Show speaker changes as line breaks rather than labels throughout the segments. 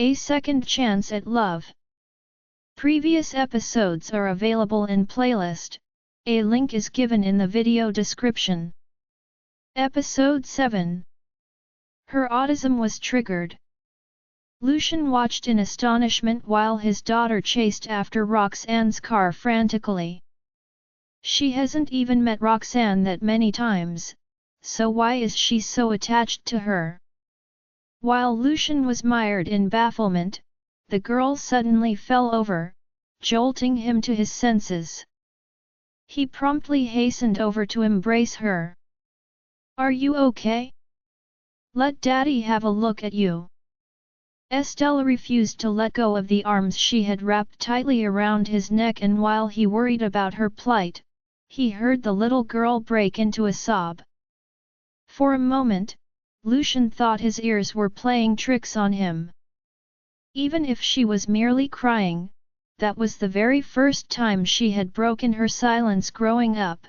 A Second Chance at Love. Previous episodes are available in playlist. A link is given in the video description. Episode 7. Her autism was triggered. Lucian watched in astonishment while his daughter chased after Roxanne's car frantically. She hasn't even met Roxanne that many times, so why is she so attached to her? While Lucian was mired in bafflement, the girl suddenly fell over, jolting him to his senses. He promptly hastened over to embrace her. "Are you okay? Let Daddy have a look at you." Estella refused to let go of the arms she had wrapped tightly around his neck, and while he worried about her plight, he heard the little girl break into a sob. For a moment, Lucian thought his ears were playing tricks on him. Even if she was merely crying, that was the very first time she had broken her silence growing up.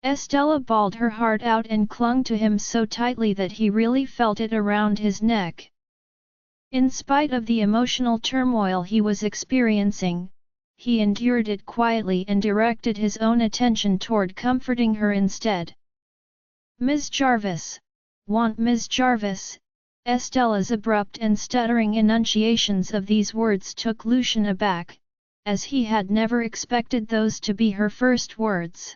Estella bawled her heart out and clung to him so tightly that he really felt it around his neck. In spite of the emotional turmoil he was experiencing, he endured it quietly and directed his own attention toward comforting her instead. "Ms. Jarvis, want Ms. Jarvis?" Estella's abrupt and stuttering enunciations of these words took Lucian aback, as he had never expected those to be her first words.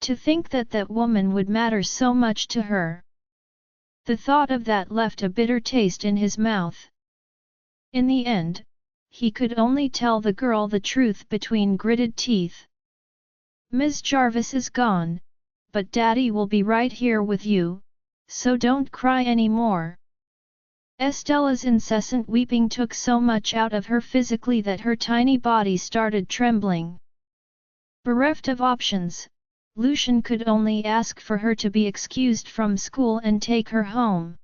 To think that that woman would matter so much to her. The thought of that left a bitter taste in his mouth. In the end, he could only tell the girl the truth between gritted teeth. "Ms. Jarvis is gone, but Daddy will be right here with you, so don't cry anymore." Estella's incessant weeping took so much out of her physically that her tiny body started trembling. Bereft of options, Lucian could only ask for her to be excused from school and take her home.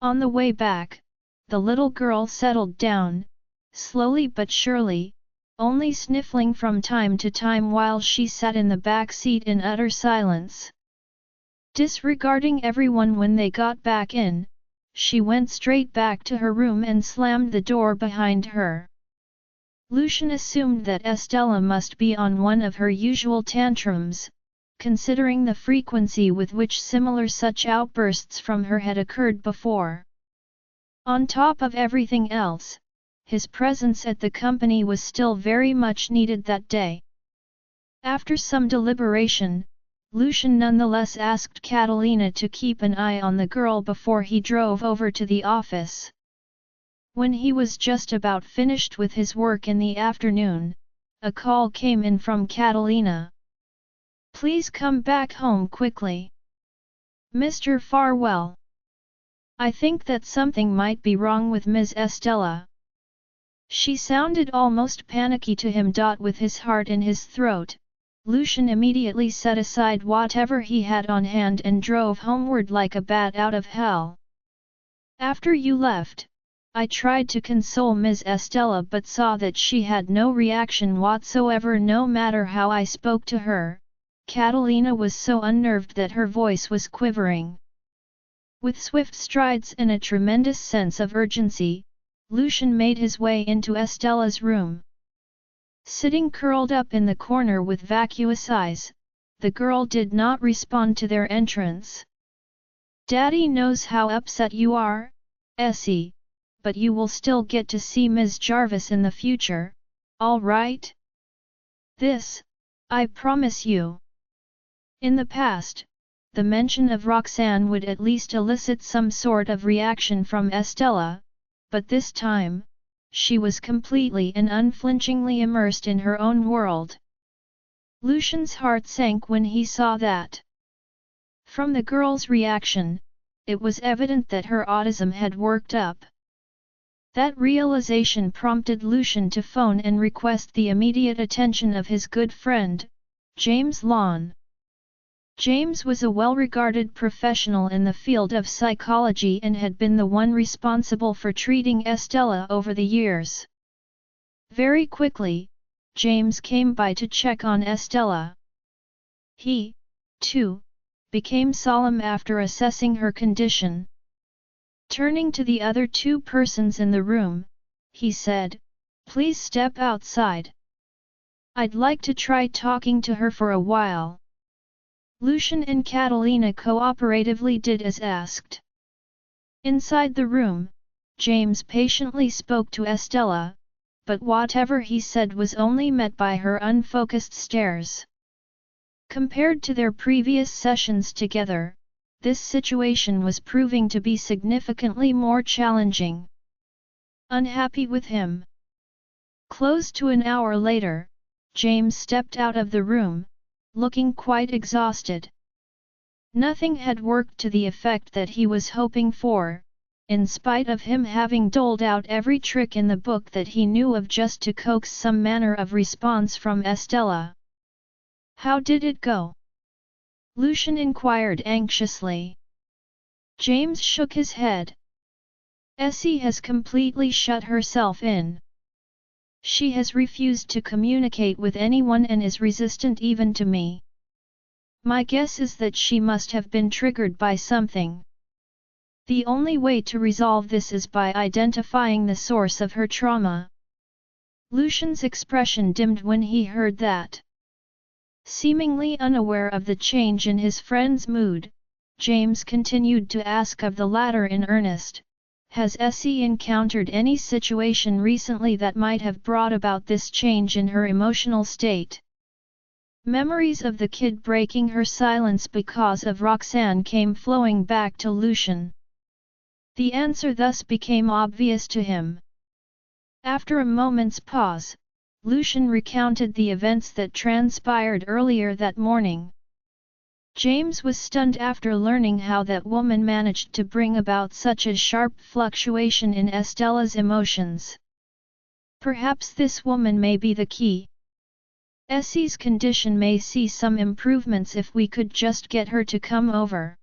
On the way back, the little girl settled down, slowly but surely, only sniffling from time to time while she sat in the back seat in utter silence. Disregarding everyone when they got back in, she went straight back to her room and slammed the door behind her. Lucian assumed that Estella must be on one of her usual tantrums, considering the frequency with which similar such outbursts from her had occurred before. On top of everything else, his presence at the company was still very much needed that day. After some deliberation, Lucian nonetheless asked Catalina to keep an eye on the girl before he drove over to the office. When he was just about finished with his work in the afternoon, a call came in from Catalina. "Please come back home quickly. Mr. Farwell. I think that something might be wrong with Ms. Estella." She sounded almost panicky to him. With his heart in his throat, Lucian immediately set aside whatever he had on hand and drove homeward like a bat out of hell. "After you left, I tried to console Ms. Estella but saw that she had no reaction whatsoever no matter how I spoke to her." Catalina was so unnerved that her voice was quivering. With swift strides and a tremendous sense of urgency, Lucian made his way into Estella's room. Sitting curled up in the corner with vacuous eyes, the girl did not respond to their entrance. "Daddy knows how upset you are, Essie, but you will still get to see Ms. Jarvis in the future, all right? This, I promise you." In the past, the mention of Roxanne would at least elicit some sort of reaction from Estella, but this time, she was completely and unflinchingly immersed in her own world. Lucian's heart sank when he saw that. From the girl's reaction, it was evident that her autism had worked up. That realization prompted Lucian to phone and request the immediate attention of his good friend, James Lawn. James was a well-regarded professional in the field of psychology and had been the one responsible for treating Estella over the years. Very quickly, James came by to check on Estella. He, too, became solemn after assessing her condition. Turning to the other two persons in the room, he said, "Please step outside. I'd like to try talking to her for a while." Lucian and Catalina cooperatively did as asked. Inside the room, James patiently spoke to Estella, but whatever he said was only met by her unfocused stares. Compared to their previous sessions together, this situation was proving to be significantly more challenging. Unhappy with him. Close to an hour later, James stepped out of the room, looking quite exhausted. Nothing had worked to the effect that he was hoping for, in spite of him having doled out every trick in the book that he knew of just to coax some manner of response from Estella. "How did it go?" Lucian inquired anxiously. James shook his head. "Essie has completely shut herself in. She has refused to communicate with anyone and is resistant even to me. My guess is that she must have been triggered by something. The only way to resolve this is by identifying the source of her trauma." Lucian's expression dimmed when he heard that. Seemingly unaware of the change in his friend's mood, James continued to ask of the latter in earnest, "Has Essie encountered any situation recently that might have brought about this change in her emotional state?" Memories of the kid breaking her silence because of Roxanne came flowing back to Lucian. The answer thus became obvious to him. After a moment's pause, Lucian recounted the events that transpired earlier that morning. James was stunned after learning how that woman managed to bring about such a sharp fluctuation in Estella's emotions. Perhaps this woman may be the key. Essie's condition may see some improvements if we could just get her to come over.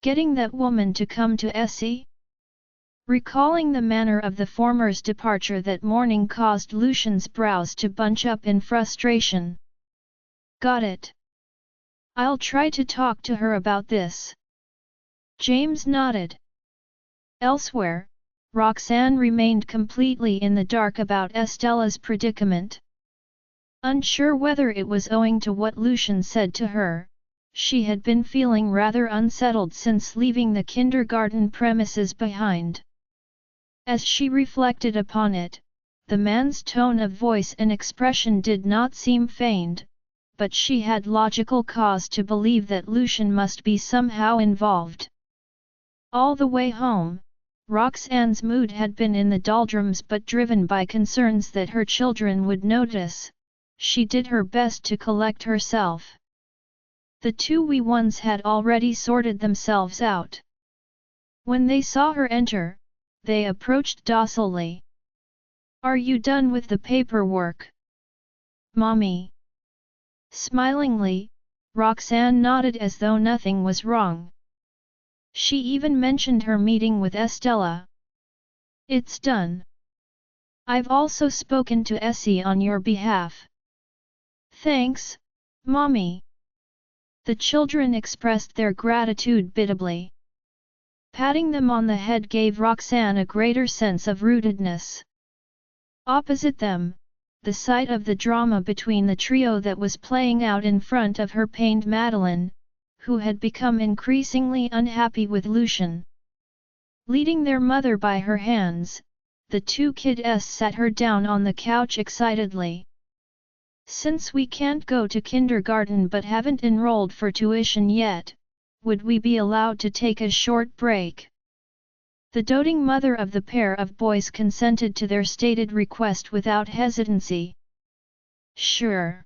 Getting that woman to come to Essie? Recalling the manner of the former's departure that morning caused Lucian's brows to bunch up in frustration. "Got it. I'll try to talk to her about this." James nodded. Elsewhere, Roxanne remained completely in the dark about Estella's predicament. Unsure whether it was owing to what Lucian said to her, she had been feeling rather unsettled since leaving the kindergarten premises behind. As she reflected upon it, the man's tone of voice and expression did not seem feigned, but she had logical cause to believe that Lucian must be somehow involved. All the way home, Roxanne's mood had been in the doldrums, but driven by concerns that her children would notice, she did her best to collect herself. The two wee ones had already sorted themselves out. When they saw her enter, they approached docilely. "Are you done with the paperwork, Mommy?" Smilingly, Roxanne nodded as though nothing was wrong. She even mentioned her meeting with Estella. "It's done. I've also spoken to Essie on your behalf." "Thanks, Mommy." The children expressed their gratitude bitably. Patting them on the head gave Roxanne a greater sense of rootedness. Opposite them, the sight of the drama between the trio that was playing out in front of her pained Madeline, who had become increasingly unhappy with Lucian. Leading their mother by her hands, the two kids sat her down on the couch excitedly. "Since we can't go to kindergarten but haven't enrolled for tuition yet, would we be allowed to take a short break?" The doting mother of the pair of boys consented to their stated request without hesitancy. "Sure.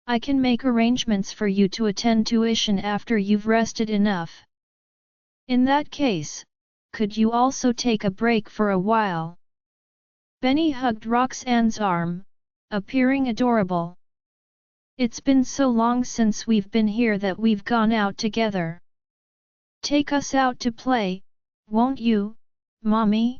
I can make arrangements for you to attend tuition after you've rested enough. In that case, could you also take a break for a while?" Benny hugged Roxanne's arm, appearing adorable. "It's been so long since we've been here that we've gone out together. Take us out to play, won't you, Mommy?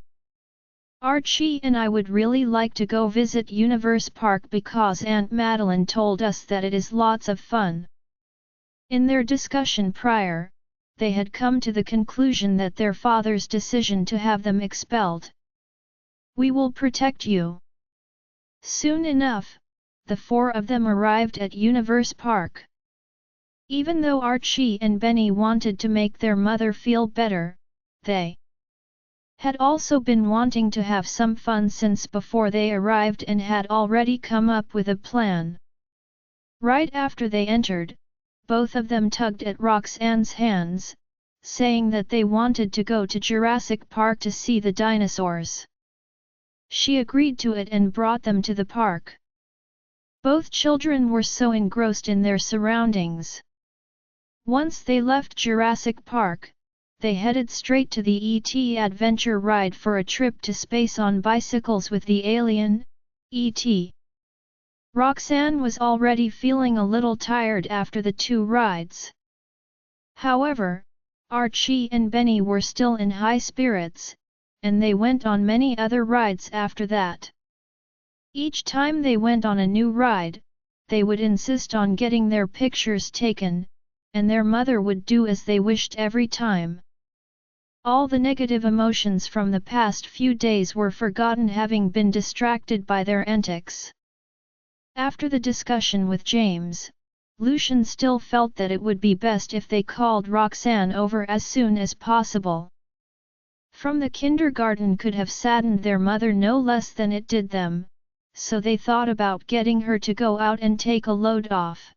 Archie and I would really like to go visit Universe Park because Aunt Madeline told us that it is lots of fun." In their discussion prior, they had come to the conclusion that their father's decision to have them expelled. "We will protect you." Soon enough, the four of them arrived at Universe Park. Even though Archie and Benny wanted to make their mother feel better, they had also been wanting to have some fun since before they arrived and had already come up with a plan. Right after they entered, both of them tugged at Roxanne's hands, saying that they wanted to go to Jurassic Park to see the dinosaurs. She agreed to it and brought them to the park. Both children were so engrossed in their surroundings. Once they left Jurassic Park, they headed straight to the E.T. adventure ride for a trip to space on bicycles with the alien, E.T. Roxanne was already feeling a little tired after the two rides. However, Archie and Benny were still in high spirits, and they went on many other rides after that. Each time they went on a new ride, they would insist on getting their pictures taken, and their mother would do as they wished every time. All the negative emotions from the past few days were forgotten, having been distracted by their antics. After the discussion with James, Lucian still felt that it would be best if they called Roxanne over as soon as possible. From the kindergarten could have saddened their mother no less than it did them, so they thought about getting her to go out and take a load off.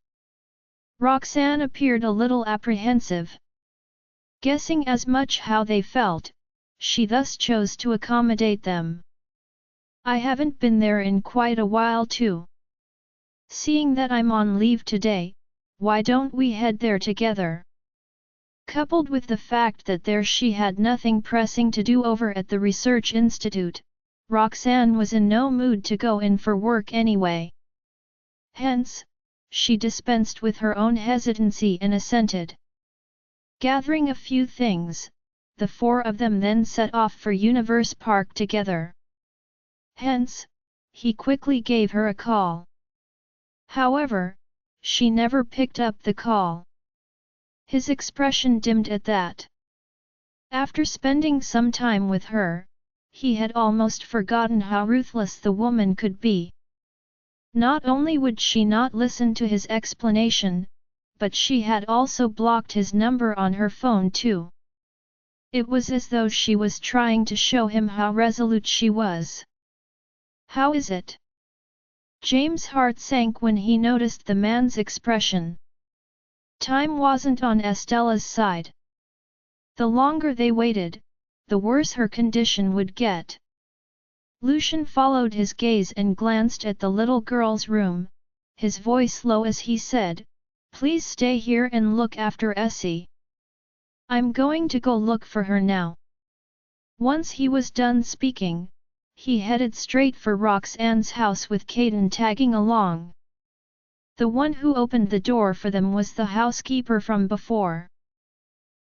Roxanne appeared a little apprehensive. Guessing as much how they felt, she thus chose to accommodate them. "I haven't been there in quite a while too. Seeing that I'm on leave today, why don't we head there together?" Coupled with the fact that she had nothing pressing to do over at the research institute, Roxanne was in no mood to go in for work anyway. Hence, she dispensed with her own hesitancy and assented. Gathering a few things, the four of them then set off for Universe Park together. Hence, he quickly gave her a call. However, she never picked up the call. His expression dimmed at that. After spending some time with her, he had almost forgotten how ruthless the woman could be. Not only would she not listen to his explanation, but she had also blocked his number on her phone too. It was as though she was trying to show him how resolute she was. "How is it?" James' heart sank when he noticed the man's expression. Time wasn't on Estella's side. The longer they waited, the worse her condition would get. Lucian followed his gaze and glanced at the little girl's room, his voice low as he said, "Please stay here and look after Essie. I'm going to go look for her now." Once he was done speaking, he headed straight for Roxanne's house with Caden tagging along. The one who opened the door for them was the housekeeper from before.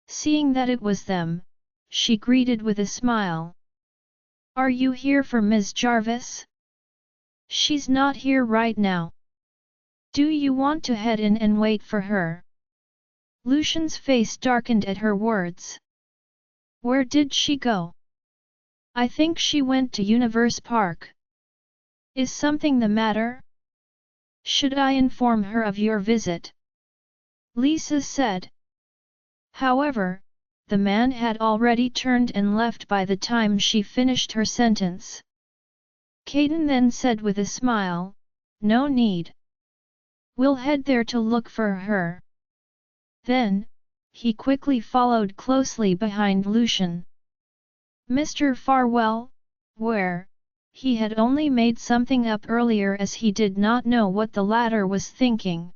Seeing that it was them, she greeted with a smile. "Are you here for Ms. Jarvis? She's not here right now. Do you want to head in and wait for her?" Lucian's face darkened at her words. "Where did she go?" "I think she went to Universe Park." "Is something the matter? Should I inform her of your visit?" Lisa said. However, the man had already turned and left by the time she finished her sentence. Caden then said with a smile, "No need. We'll head there to look for her." Then, he quickly followed closely behind Lucian. Mr. Farwell, where? He had only made something up earlier as he did not know what the latter was thinking.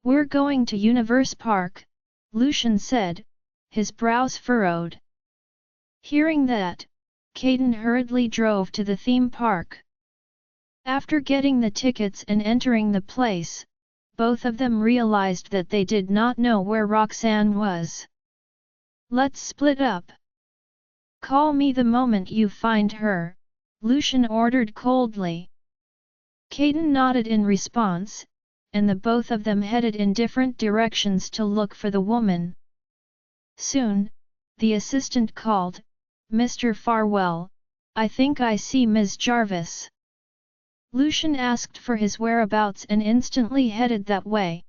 "We're going to Universe Park," Lucian said, his brows furrowed. Hearing that, Caden hurriedly drove to the theme park. After getting the tickets and entering the place, both of them realized that they did not know where Roxanne was. "Let's split up. Call me the moment you find her," Lucian ordered coldly. Caden nodded in response, and the both of them headed in different directions to look for the woman. Soon, the assistant called, "Mr. Farwell, I think I see Ms. Jarvis." Lucian asked for his whereabouts and instantly headed that way.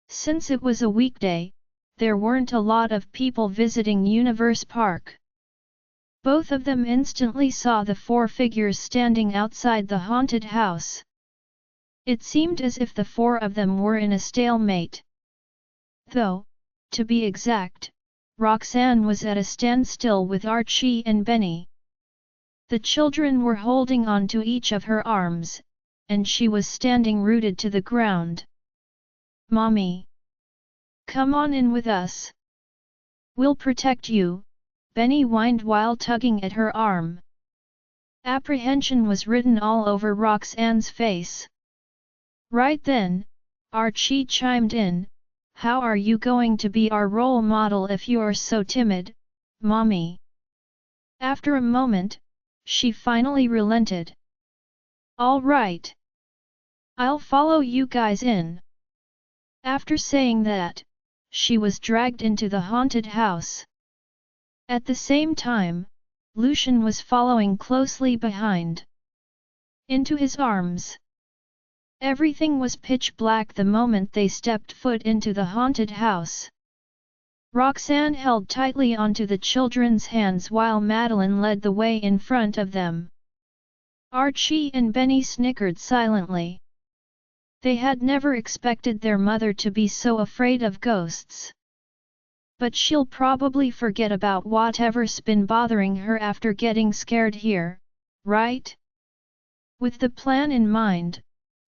Since it was a weekday, there weren't a lot of people visiting Universe Park. Both of them instantly saw the four figures standing outside the haunted house. It seemed as if the four of them were in a stalemate. Though, to be exact, Roxanne was at a standstill with Archie and Benny. The children were holding on to each of her arms, and she was standing rooted to the ground. "Mommy! Come on in with us. We'll protect you," Benny whined while tugging at her arm. Apprehension was written all over Roxanne's face. Right then, Archie chimed in, "How are you going to be our role model if you're so timid, Mommy?" After a moment, she finally relented. "All right. I'll follow you guys in." After saying that, she was dragged into the haunted house. At the same time, Lucian was following closely behind. Into his arms. Everything was pitch black the moment they stepped foot into the haunted house. Roxanne held tightly onto the children's hands while Madeline led the way in front of them. Archie and Benny snickered silently. They had never expected their mother to be so afraid of ghosts. But she'll probably forget about whatever's been bothering her after getting scared here, right? With the plan in mind,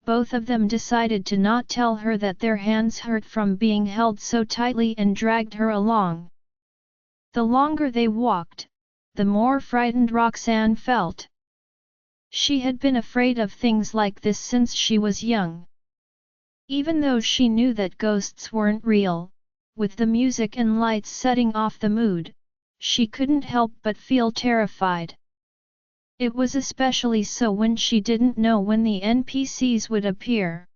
both of them decided to not tell her that their hands hurt from being held so tightly and dragged her along. The longer they walked, the more frightened Roxanne felt. She had been afraid of things like this since she was young. Even though she knew that ghosts weren't real, with the music and lights setting off the mood, she couldn't help but feel terrified. It was especially so when she didn't know when the NPCs would appear.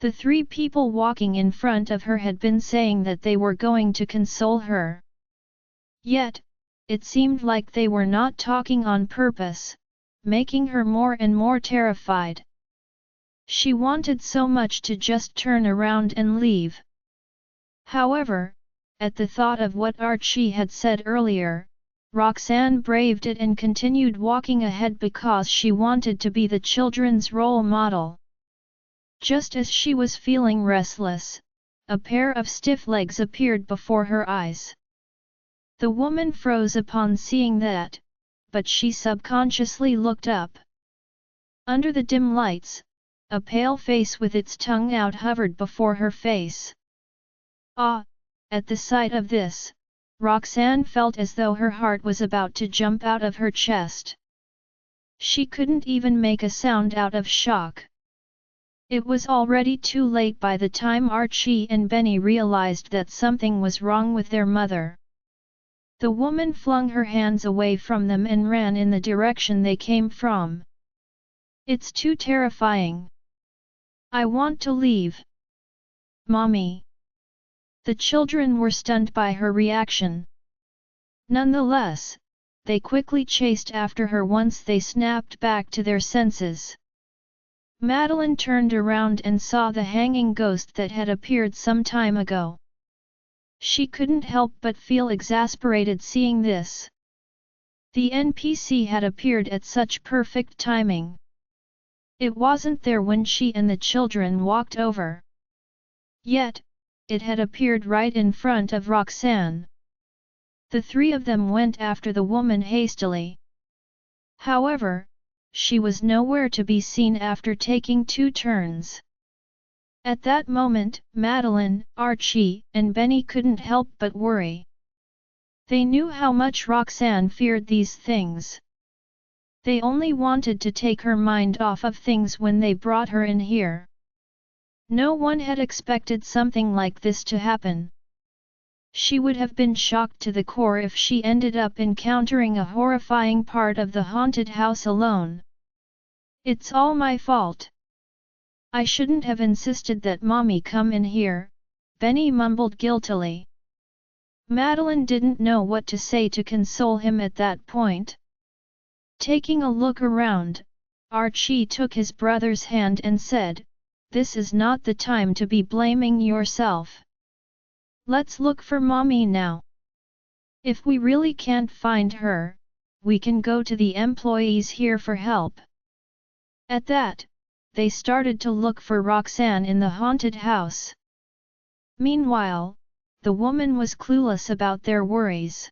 The three people walking in front of her had been saying that they were going to console her. Yet, it seemed like they were not talking on purpose, making her more and more terrified. She wanted so much to just turn around and leave. However, at the thought of what Archie had said earlier, Roxanne braved it and continued walking ahead because she wanted to be the children's role model. Just as she was feeling restless, a pair of stiff legs appeared before her eyes. The woman froze upon seeing that, but she subconsciously looked up. Under the dim lights, a pale face with its tongue out hovered before her face. Ah! At the sight of this, Roxanne felt as though her heart was about to jump out of her chest. She couldn't even make a sound out of shock. It was already too late by the time Archie and Benny realized that something was wrong with their mother. The woman flung her hands away from them and ran in the direction they came from. "It's too terrifying. I want to leave. Mommy." The children were stunned by her reaction. Nonetheless, they quickly chased after her once they snapped back to their senses. Madeline turned around and saw the hanging ghost that had appeared some time ago. She couldn't help but feel exasperated seeing this. The NPC had appeared at such perfect timing. It wasn't there when she and the children walked over. Yet, it had appeared right in front of Roxanne. The three of them went after the woman hastily. However, she was nowhere to be seen after taking 2 turns. At that moment, Madeline, Archie, and Benny couldn't help but worry. They knew how much Roxanne feared these things. They only wanted to take her mind off of things when they brought her in here. No one had expected something like this to happen. She would have been shocked to the core if she ended up encountering a horrifying part of the haunted house alone. "It's all my fault. I shouldn't have insisted that Mommy come in here," Benny mumbled guiltily. Madeline didn't know what to say to console him at that point. Taking a look around, Archie took his brother's hand and said, "This is not the time to be blaming yourself. Let's look for Mommy now. If we really can't find her, we can go to the employees here for help." At that, they started to look for Roxanne in the haunted house. Meanwhile, the woman was clueless about their worries.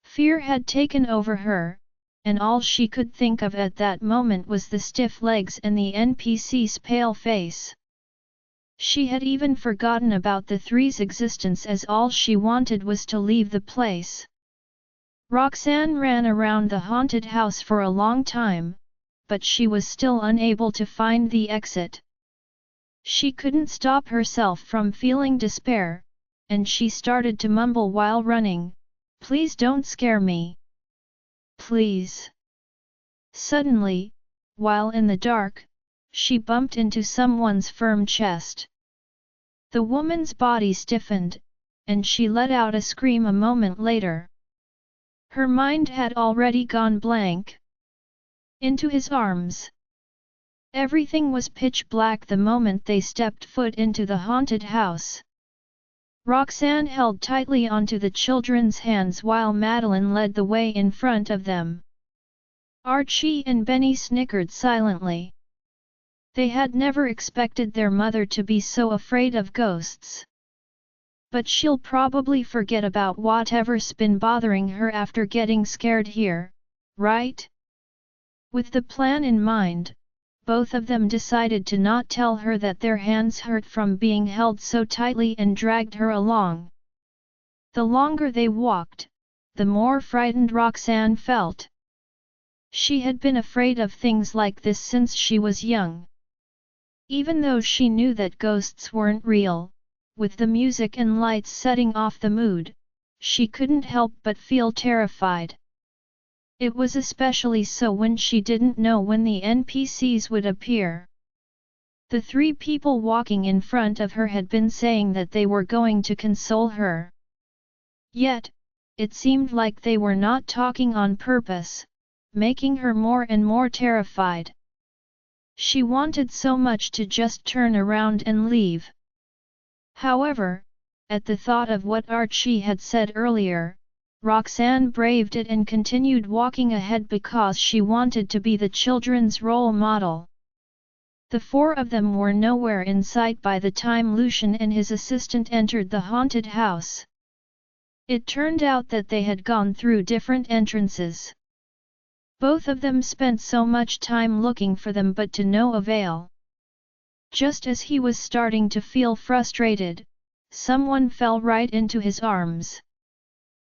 Fear had taken over her, and all she could think of at that moment was the stiff legs and the NPC's pale face. She had even forgotten about the three's existence, as all she wanted was to leave the place. Roxanne ran around the haunted house for a long time, but she was still unable to find the exit. She couldn't stop herself from feeling despair, and she started to mumble while running, "Please don't scare me. Please." Suddenly, while in the dark, she bumped into someone's firm chest. The woman's body stiffened, and she let out a scream a moment later. Her mind had already gone blank. Into his arms. Everything was pitch black the moment they stepped foot into the haunted house. Roxanne held tightly onto the children's hands while Madeline led the way in front of them. Archie and Benny snickered silently. They had never expected their mother to be so afraid of ghosts. But she'll probably forget about whatever's been bothering her after getting scared here, right? With the plan in mind, both of them decided to not tell her that their hands hurt from being held so tightly and dragged her along. The longer they walked, the more frightened Roxanne felt. She had been afraid of things like this since she was young. Even though she knew that ghosts weren't real, with the music and lights setting off the mood, she couldn't help but feel terrified. It was especially so when she didn't know when the NPCs would appear. The three people walking in front of her had been saying that they were going to console her. Yet, it seemed like they were not talking on purpose, making her more and more terrified. She wanted so much to just turn around and leave. However, at the thought of what Archie had said earlier, Roxanne braved it and continued walking ahead because she wanted to be the children's role model. The four of them were nowhere in sight by the time Lucian and his assistant entered the haunted house. It turned out that they had gone through different entrances. Both of them spent so much time looking for them, but to no avail. Just as he was starting to feel frustrated, someone fell right into his arms.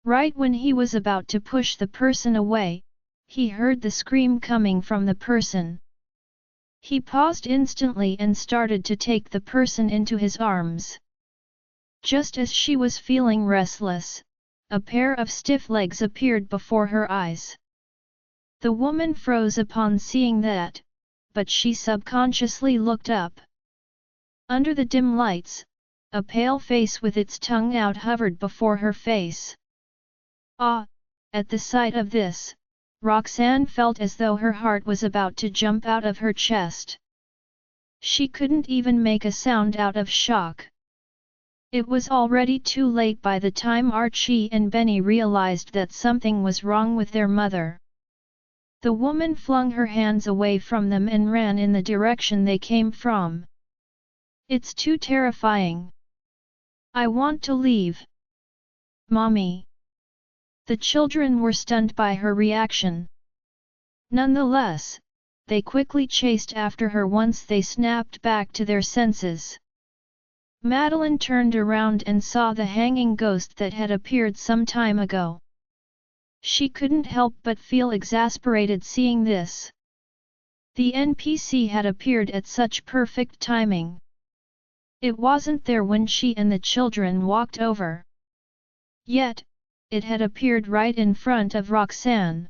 Right when he was about to push the person away, he heard the scream coming from the person. He paused instantly and started to take the person into his arms. Just as she was feeling restless, a pair of stiff legs appeared before her eyes. The woman froze upon seeing that, but she subconsciously looked up. Under the dim lights, a pale face with its tongue out hovered before her face. Ah! At the sight of this, Roxanne felt as though her heart was about to jump out of her chest. She couldn't even make a sound out of shock. It was already too late by the time Archie and Benny realized that something was wrong with their mother. The woman flung her hands away from them and ran in the direction they came from. "It's too terrifying. I want to leave. Mommy." The children were stunned by her reaction. Nonetheless, they quickly chased after her once they snapped back to their senses. Madeline turned around and saw the hanging ghost that had appeared some time ago. She couldn't help but feel exasperated seeing this. The NPC had appeared at such perfect timing. It wasn't there when she and the children walked over. Yet, it had appeared right in front of Roxanne.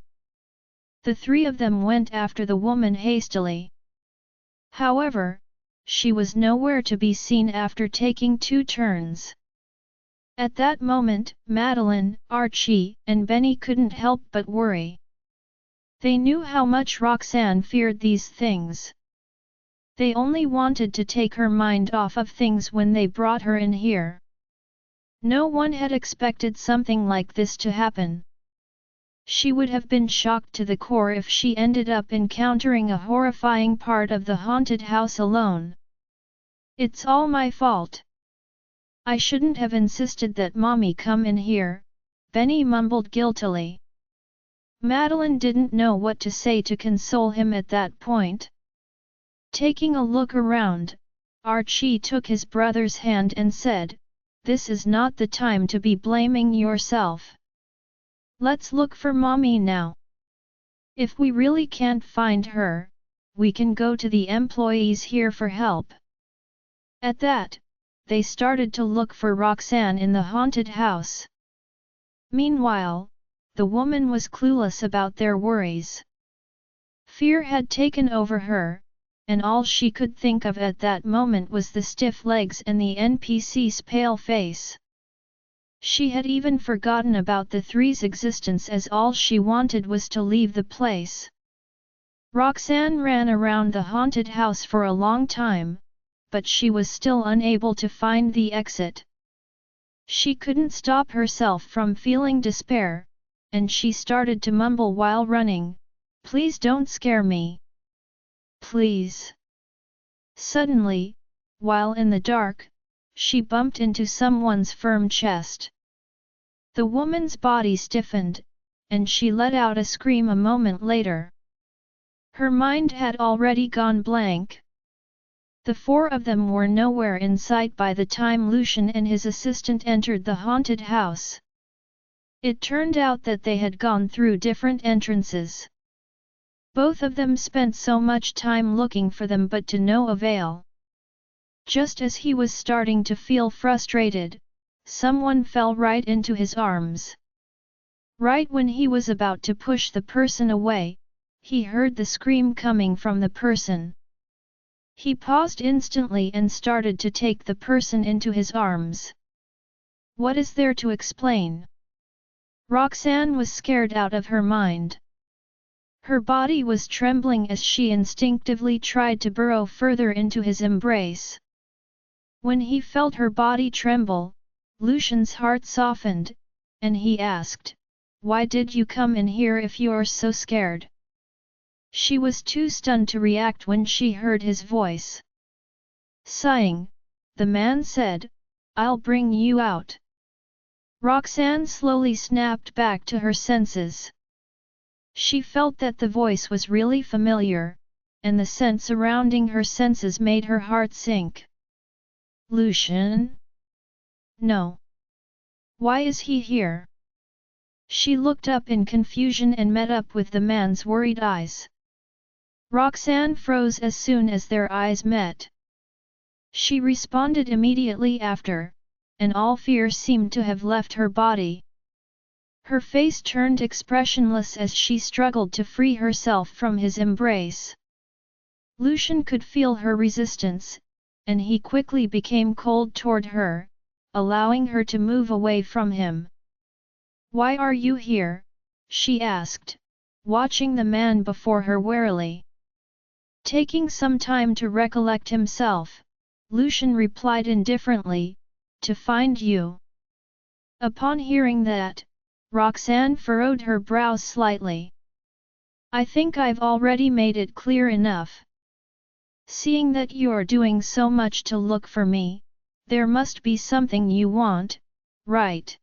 The three of them went after the woman hastily. However, she was nowhere to be seen after taking 2 turns. At that moment, Madeline, Archie, and Benny couldn't help but worry. They knew how much Roxanne feared these things. They only wanted to take her mind off of things when they brought her in here. No one had expected something like this to happen. She would have been shocked to the core if she ended up encountering a horrifying part of the haunted house alone. It's all my fault. I shouldn't have insisted that Mommy come in here, Benny mumbled guiltily. Madeline didn't know what to say to console him at that point. Taking a look around, Archie took his brother's hand and said, "This is not the time to be blaming yourself. Let's look for Mommy now. If we really can't find her, we can go to the employees here for help." At that, they started to look for Roxanne in the haunted house. Meanwhile, the woman was clueless about their worries. Fear had taken over her, and all she could think of at that moment was the stiff legs and the NPC's pale face. She had even forgotten about the three's existence, as all she wanted was to leave the place. Roxanne ran around the haunted house for a long time, but she was still unable to find the exit. She couldn't stop herself from feeling despair, and she started to mumble while running, "Please don't scare me. Please." Suddenly, while in the dark, she bumped into someone's firm chest. The woman's body stiffened, and she let out a scream a moment later. Her mind had already gone blank. The four of them were nowhere in sight by the time Lucian and his assistant entered the haunted house. It turned out that they had gone through different entrances. Both of them spent so much time looking for them, but to no avail. Just as he was starting to feel frustrated, someone fell right into his arms. Right when he was about to push the person away, he heard the scream coming from the person. He paused instantly and started to take the person into his arms. What is there to explain? Roxanne was scared out of her mind. Her body was trembling as she instinctively tried to burrow further into his embrace. When he felt her body tremble, Lucian's heart softened, and he asked, "Why did you come in here if you're so scared?" She was too stunned to react when she heard his voice. Sighing, the man said, "I'll bring you out." Roxanne slowly snapped back to her senses. She felt that the voice was really familiar, and the scent surrounding her senses made her heart sink. Lucian? No. Why is he here? She looked up in confusion and met up with the man's worried eyes. Roxanne froze as soon as their eyes met. She responded immediately after, and all fear seemed to have left her body. Her face turned expressionless as she struggled to free herself from his embrace. Lucian could feel her resistance, and he quickly became cold toward her, allowing her to move away from him. "Why are you here?" she asked, watching the man before her warily. Taking some time to recollect himself, Lucian replied indifferently, "To find you." Upon hearing that, Roxanne furrowed her brows slightly. "I think I've already made it clear enough. Seeing that you're doing so much to look for me, there must be something you want, right?"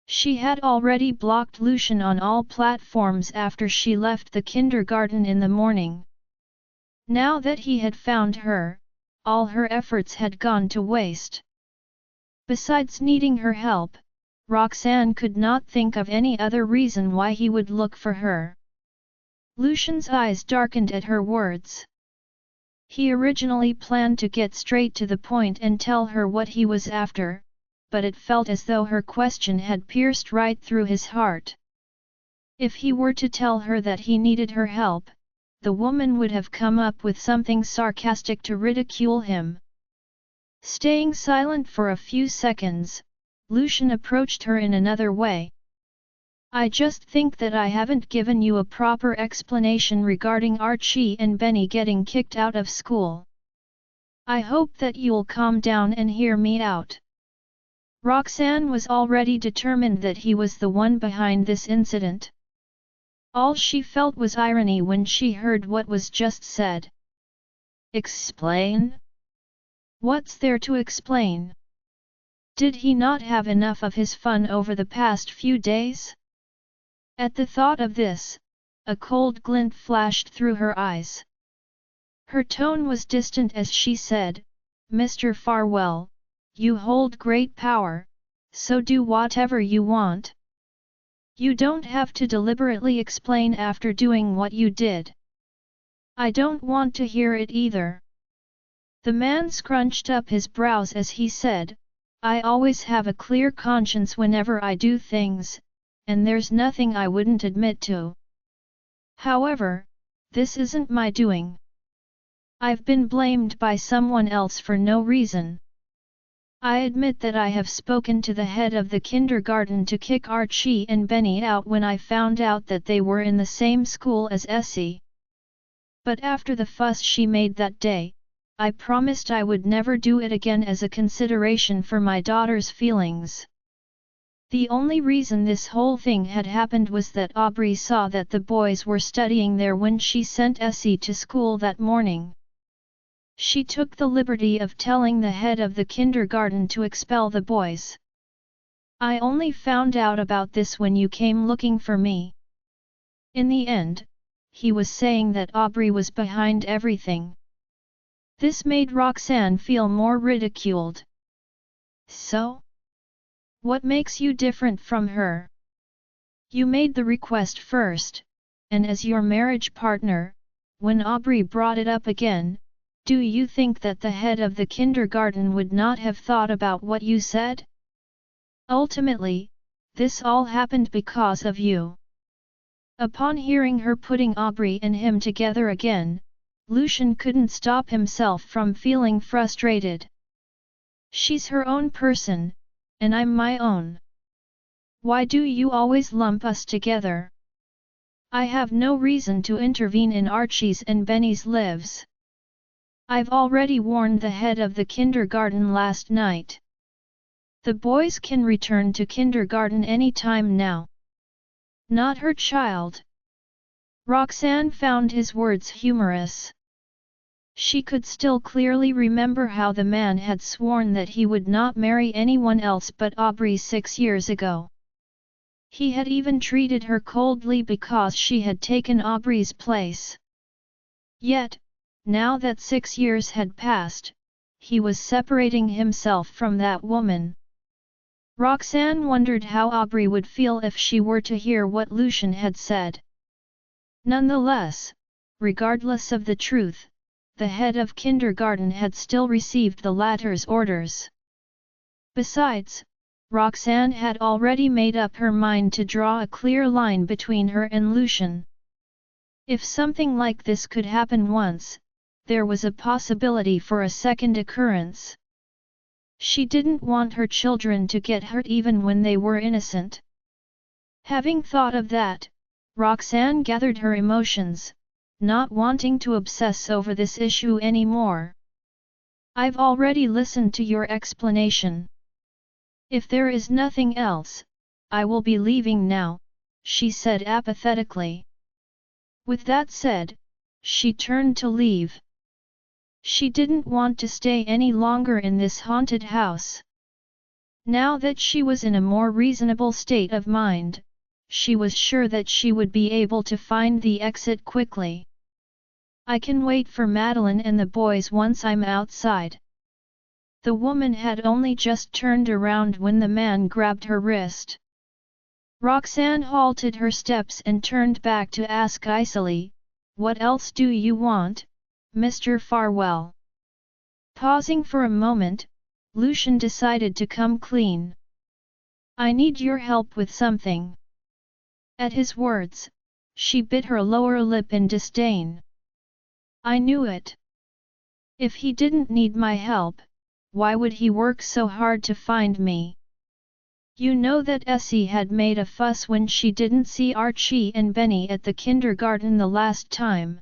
She had already blocked Lucian on all platforms after she left the kindergarten in the morning. Now that he had found her, all her efforts had gone to waste. Besides needing her help, Roxanne could not think of any other reason why he would look for her. Lucian's eyes darkened at her words. He originally planned to get straight to the point and tell her what he was after, but it felt as though her question had pierced right through his heart. If he were to tell her that he needed her help, the woman would have come up with something sarcastic to ridicule him. Staying silent for a few seconds, Lucian approached her in another way. I just think that I haven't given you a proper explanation regarding Archie and Benny getting kicked out of school. I hope that you'll calm down and hear me out. Roxanne was already determined that he was the one behind this incident. All she felt was irony when she heard what was just said. Explain? What's there to explain? Did he not have enough of his fun over the past few days? At the thought of this, a cold glint flashed through her eyes. Her tone was distant as she said, Mr. Farwell, you hold great power, so do whatever you want. You don't have to deliberately explain after doing what you did. I don't want to hear it either. The man scrunched up his brows as he said, I always have a clear conscience whenever I do things, and there's nothing I wouldn't admit to. However, this isn't my doing. I've been blamed by someone else for no reason. I admit that I have spoken to the head of the kindergarten to kick Archie and Benny out when I found out that they were in the same school as Essie. But after the fuss she made that day, I promised I would never do it again as a consideration for my daughter's feelings. The only reason this whole thing had happened was that Aubrey saw that the boys were studying there when she sent Essie to school that morning. She took the liberty of telling the head of the kindergarten to expel the boys. I only found out about this when you came looking for me. In the end, he was saying that Aubrey was behind everything. This made Roxanne feel more ridiculed. So? What makes you different from her? You made the request first, and as your marriage partner, when Aubrey brought it up again, do you think that the head of the kindergarten would not have thought about what you said? Ultimately, this all happened because of you. Upon hearing her putting Aubrey and him together again, Lucian couldn't stop himself from feeling frustrated. She's her own person, and I'm my own. Why do you always lump us together? I have no reason to intervene in Archie's and Benny's lives. I've already warned the head of the kindergarten last night. The boys can return to kindergarten any time now. Not her child. Roxanne found his words humorous. She could still clearly remember how the man had sworn that he would not marry anyone else but Aubrey 6 years ago. He had even treated her coldly because she had taken Aubrey's place. Yet, now that 6 years had passed, he was separating himself from that woman. Roxanne wondered how Aubrey would feel if she were to hear what Lucian had said. Nonetheless, regardless of the truth, the head of kindergarten had still received the latter's orders. Besides, Roxanne had already made up her mind to draw a clear line between her and Lucian. If something like this could happen once, there was a possibility for a second occurrence. She didn't want her children to get hurt even when they were innocent. Having thought of that, Roxanne gathered her emotions, not wanting to obsess over this issue anymore. I've already listened to your explanation. If there is nothing else, I will be leaving now, she said apathetically. With that said, she turned to leave. She didn't want to stay any longer in this haunted house. Now that she was in a more reasonable state of mind, she was sure that she would be able to find the exit quickly. I can wait for Madeline and the boys once I'm outside. The woman had only just turned around when the man grabbed her wrist. Roxanne halted her steps and turned back to ask icily, "What else do you want, Mr. Farwell?" Pausing for a moment, Lucian decided to come clean. "I need your help with something." At his words, she bit her lower lip in disdain. "I knew it. If he didn't need my help, why would he work so hard to find me?" You know that Essie had made a fuss when she didn't see Archie and Benny at the kindergarten the last time.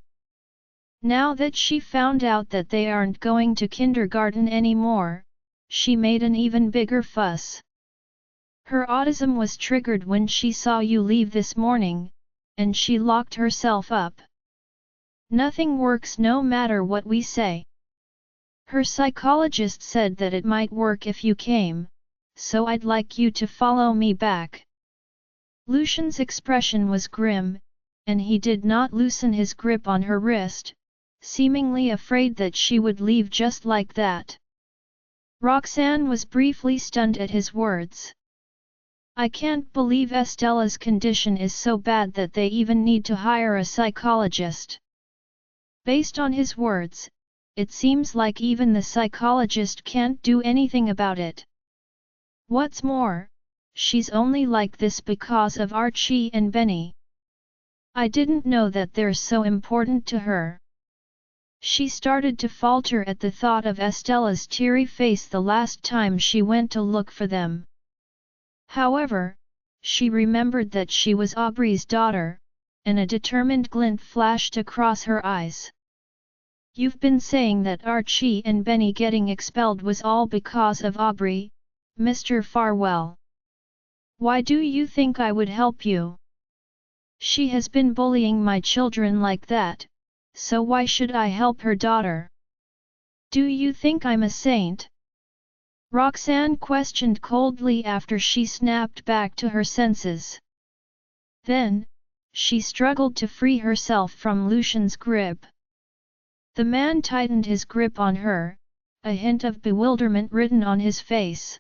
Now that she found out that they aren't going to kindergarten anymore, she made an even bigger fuss. Her autism was triggered when she saw you leave this morning, and she locked herself up. Nothing works no matter what we say. Her psychologist said that it might work if you came, so I'd like you to follow me back. Lucian's expression was grim, and he did not loosen his grip on her wrist, seemingly afraid that she would leave just like that. Roxanne was briefly stunned at his words. I can't believe Estella's condition is so bad that they even need to hire a psychologist. Based on his words, it seems like even the psychologist can't do anything about it. What's more, she's only like this because of Archie and Benny. I didn't know that they're so important to her. She started to falter at the thought of Estella's teary face the last time she went to look for them. However, she remembered that she was Aubrey's daughter, and a determined glint flashed across her eyes. You've been saying that Archie and Benny getting expelled was all because of Aubrey, Mr. Farwell. Why do you think I would help you? She has been bullying my children like that, so why should I help her daughter? Do you think I'm a saint? Roxanne questioned coldly after she snapped back to her senses. Then, she struggled to free herself from Lucian's grip. The man tightened his grip on her, a hint of bewilderment written on his face.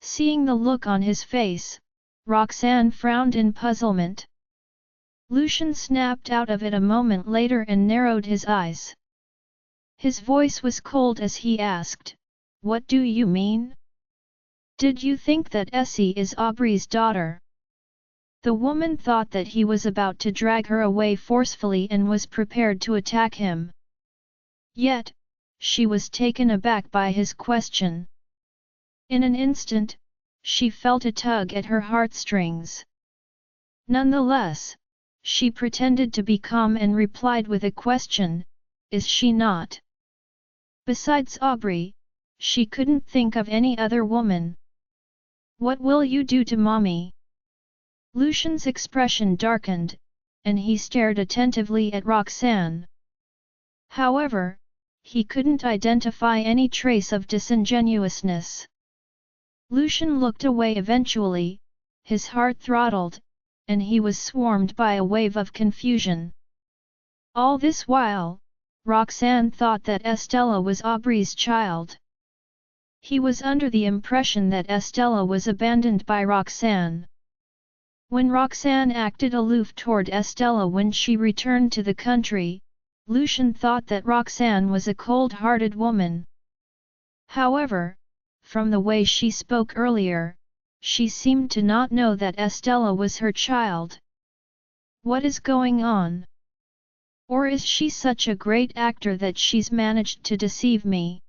Seeing the look on his face, Roxanne frowned in puzzlement. Lucian snapped out of it a moment later and narrowed his eyes. His voice was cold as he asked, "What do you mean? Did you think that Essie is Aubrey's daughter?" The woman thought that he was about to drag her away forcefully and was prepared to attack him. Yet, she was taken aback by his question. In an instant, she felt a tug at her heartstrings. Nonetheless, she pretended to be calm and replied with a question, "Is she not?" Besides Aubrey, she couldn't think of any other woman. "What will you do to mommy?" Lucian's expression darkened, and he stared attentively at Roxanne. However, he couldn't identify any trace of disingenuousness. Lucian looked away eventually, his heart throttled, and he was swarmed by a wave of confusion. All this while, Roxanne thought that Estella was Aubrey's child. He was under the impression that Estella was abandoned by Roxanne. When Roxanne acted aloof toward Estella when she returned to the country, Lucian thought that Roxanne was a cold-hearted woman. However, from the way she spoke earlier, she seemed to not know that Estella was her child. What is going on? Or is she such a great actor that she's managed to deceive me?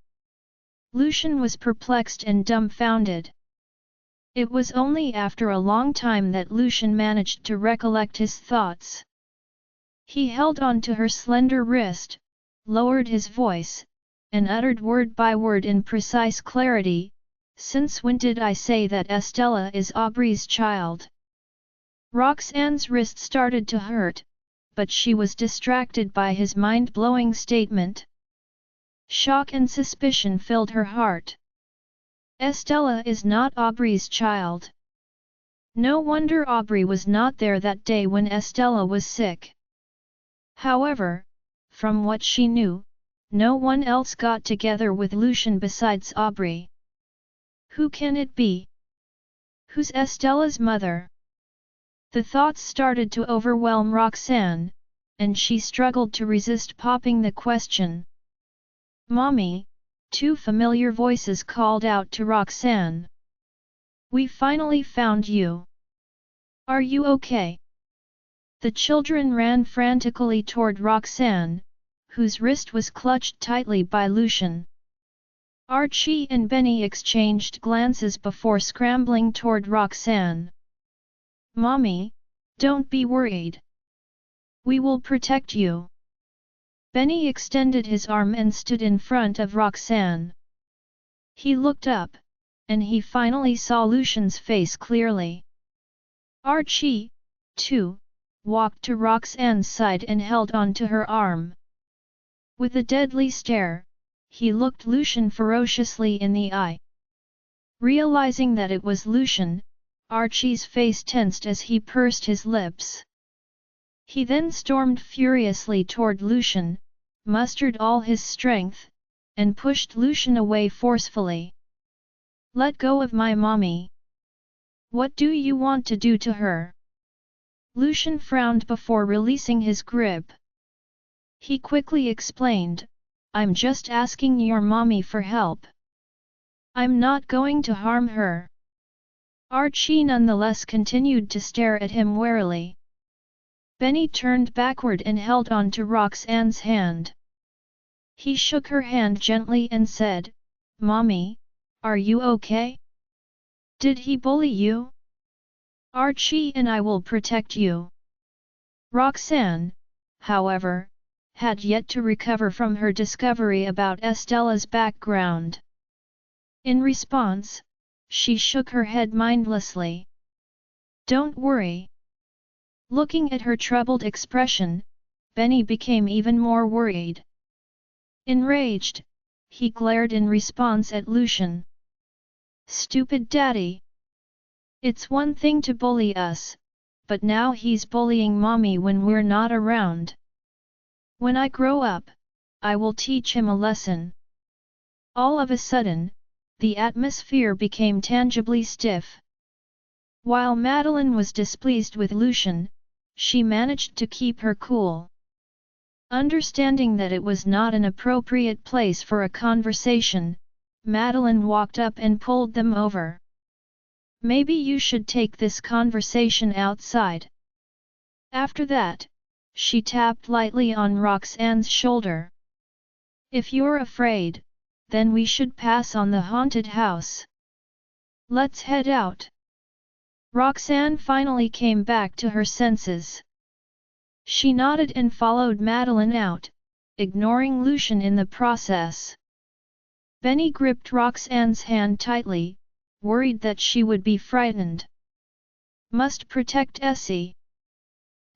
Lucian was perplexed and dumbfounded. It was only after a long time that Lucian managed to recollect his thoughts. He held on to her slender wrist, lowered his voice, and uttered word by word in precise clarity, "Since when did I say that Estella is Aubrey's child?" Roxanne's wrist started to hurt, but she was distracted by his mind-blowing statement. Shock and suspicion filled her heart. Estella is not Aubrey's child. No wonder Aubrey was not there that day when Estella was sick. However, from what she knew, no one else got together with Lucian besides Aubrey. Who can it be? Who's Estella's mother? The thoughts started to overwhelm Roxanne, and she struggled to resist popping the question. "Mommy," two familiar voices called out to Roxanne. "We finally found you. Are you okay?" The children ran frantically toward Roxanne, whose wrist was clutched tightly by Lucian. Archie and Benny exchanged glances before scrambling toward Roxanne. "Mommy, don't be worried. We will protect you." Benny extended his arm and stood in front of Roxanne. He looked up, and he finally saw Lucian's face clearly. Archie, too, walked to Roxanne's side and held on to her arm. With a deadly stare, he looked Lucian ferociously in the eye. Realizing that it was Lucian, Archie's face tensed as he pursed his lips. He then stormed furiously toward Lucian, mustered all his strength, and pushed Lucian away forcefully. "Let go of my mommy. What do you want to do to her?" Lucian frowned before releasing his grip. He quickly explained, "I'm just asking your mommy for help. I'm not going to harm her." Archie nonetheless continued to stare at him warily. Benny turned backward and held on to Roxanne's hand. He shook her hand gently and said, "Mommy, are you okay? Did he bully you? Archie and I will protect you." Roxanne, however, had yet to recover from her discovery about Estella's background. In response, she shook her head mindlessly. "Don't worry." Looking at her troubled expression, Benny became even more worried. Enraged, he glared in response at Lucian. "Stupid daddy! It's one thing to bully us, but now he's bullying mommy when we're not around. When I grow up, I will teach him a lesson." All of a sudden, the atmosphere became tangibly stiff. While Madeline was displeased with Lucian, she managed to keep her cool. Understanding that it was not an appropriate place for a conversation, Madeline walked up and pulled them over. "Maybe you should take this conversation outside." After that, she tapped lightly on Roxanne's shoulder. "If you're afraid, then we should pass on the haunted house. Let's head out." Roxanne finally came back to her senses. She nodded and followed Madeline out, ignoring Lucian in the process. Benny gripped Roxanne's hand tightly, worried that she would be frightened. "Must protect Essie."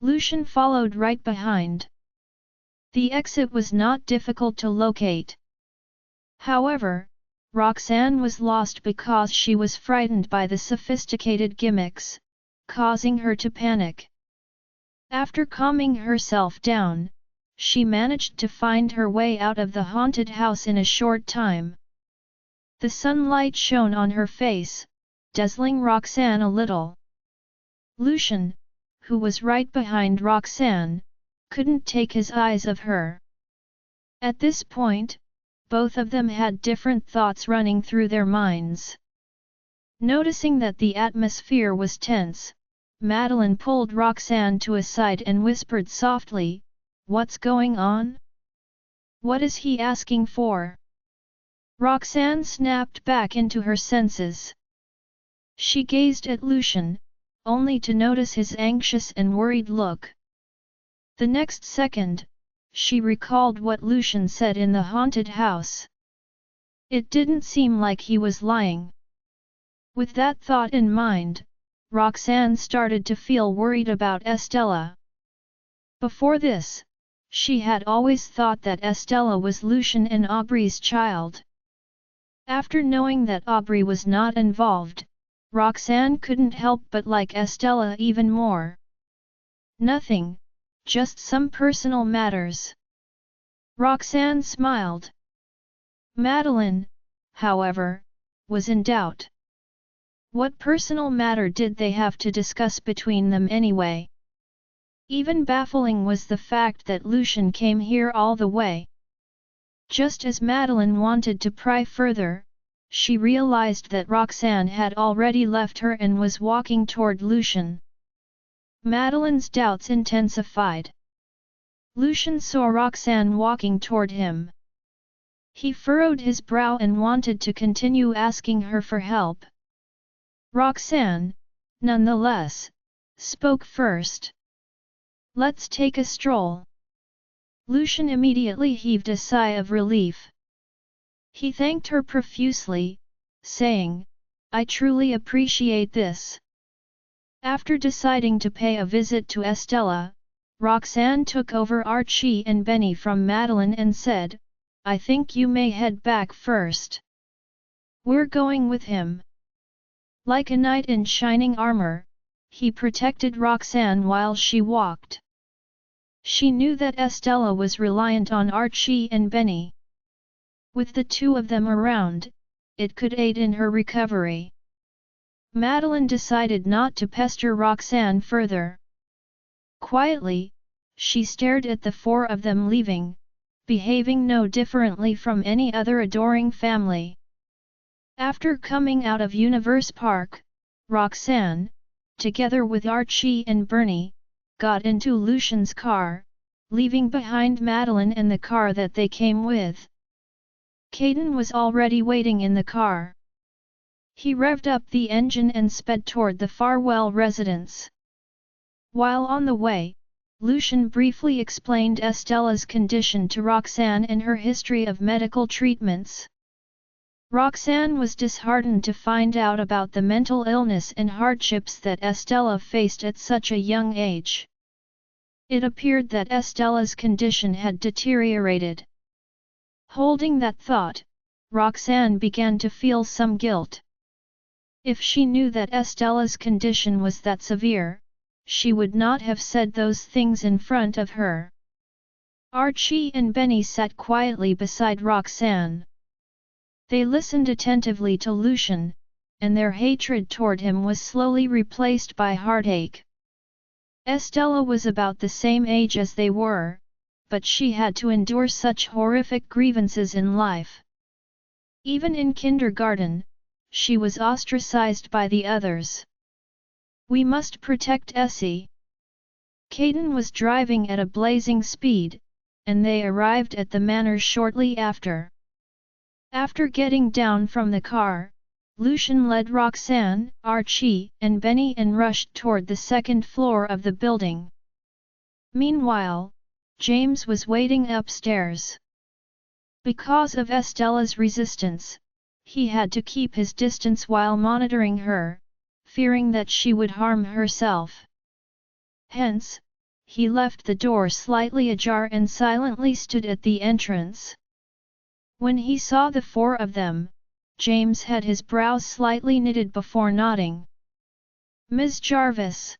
Lucian followed right behind. The exit was not difficult to locate. However, Roxanne was lost because she was frightened by the sophisticated gimmicks, causing her to panic. After calming herself down, she managed to find her way out of the haunted house in a short time. The sunlight shone on her face, dazzling Roxanne a little. Lucian, who was right behind Roxanne, couldn't take his eyes off her. At this point, both of them had different thoughts running through their minds. Noticing that the atmosphere was tense, Madeline pulled Roxanne to a side and whispered softly, "What's going on? What is he asking for?" Roxanne snapped back into her senses. She gazed at Lucian, only to notice his anxious and worried look. The next second, she recalled what Lucian said in the haunted house. It didn't seem like he was lying. With that thought in mind, Roxanne started to feel worried about Estella. Before this, she had always thought that Estella was Lucian and Aubrey's child. After knowing that Aubrey was not involved, Roxanne couldn't help but like Estella even more. "Nothing, just some personal matters." Roxanne smiled. Madeline, however, was in doubt. What personal matter did they have to discuss between them anyway? Even baffling was the fact that Lucian came here all the way. Just as Madeline wanted to pry further, she realized that Roxanne had already left her and was walking toward Lucian. Madeline's doubts intensified. Lucian saw Roxanne walking toward him. He furrowed his brow and wanted to continue asking her for help. Roxanne, nonetheless, spoke first. "Let's take a stroll." Lucian immediately heaved a sigh of relief. He thanked her profusely, saying, "I truly appreciate this." After deciding to pay a visit to Estella, Roxanne took over Archie and Benny from Madeline and said, "I think you may head back first. We're going with him." Like a knight in shining armor, he protected Roxanne while she walked. She knew that Estella was reliant on Archie and Benny. With the two of them around, it could aid in her recovery. Madeline decided not to pester Roxanne further. Quietly, she stared at the four of them leaving, behaving no differently from any other adoring family. After coming out of Universe Park, Roxanne, together with Archie and Bernie, got into Lucian's car, leaving behind Madeline and the car that they came with. Caden was already waiting in the car. He revved up the engine and sped toward the Farwell residence. While on the way, Lucian briefly explained Estella's condition to Roxanne and her history of medical treatments. Roxanne was disheartened to find out about the mental illness and hardships that Estella faced at such a young age. It appeared that Estella's condition had deteriorated. Holding that thought, Roxanne began to feel some guilt. If she knew that Estella's condition was that severe, she would not have said those things in front of her. Archie and Benny sat quietly beside Roxanne. They listened attentively to Lucian, and their hatred toward him was slowly replaced by heartache. Estella was about the same age as they were, but she had to endure such horrific grievances in life. Even in kindergarten, she was ostracized by the others. "We must protect Essie." Caden was driving at a blazing speed, and they arrived at the manor shortly after. After getting down from the car, Lucian led Roxanne, Archie, and Benny and rushed toward the second floor of the building. Meanwhile, James was waiting upstairs. Because of Estella's resistance, he had to keep his distance while monitoring her, fearing that she would harm herself. Hence, he left the door slightly ajar and silently stood at the entrance. When he saw the four of them, James had his brows slightly knitted before nodding. "Ms. Jarvis."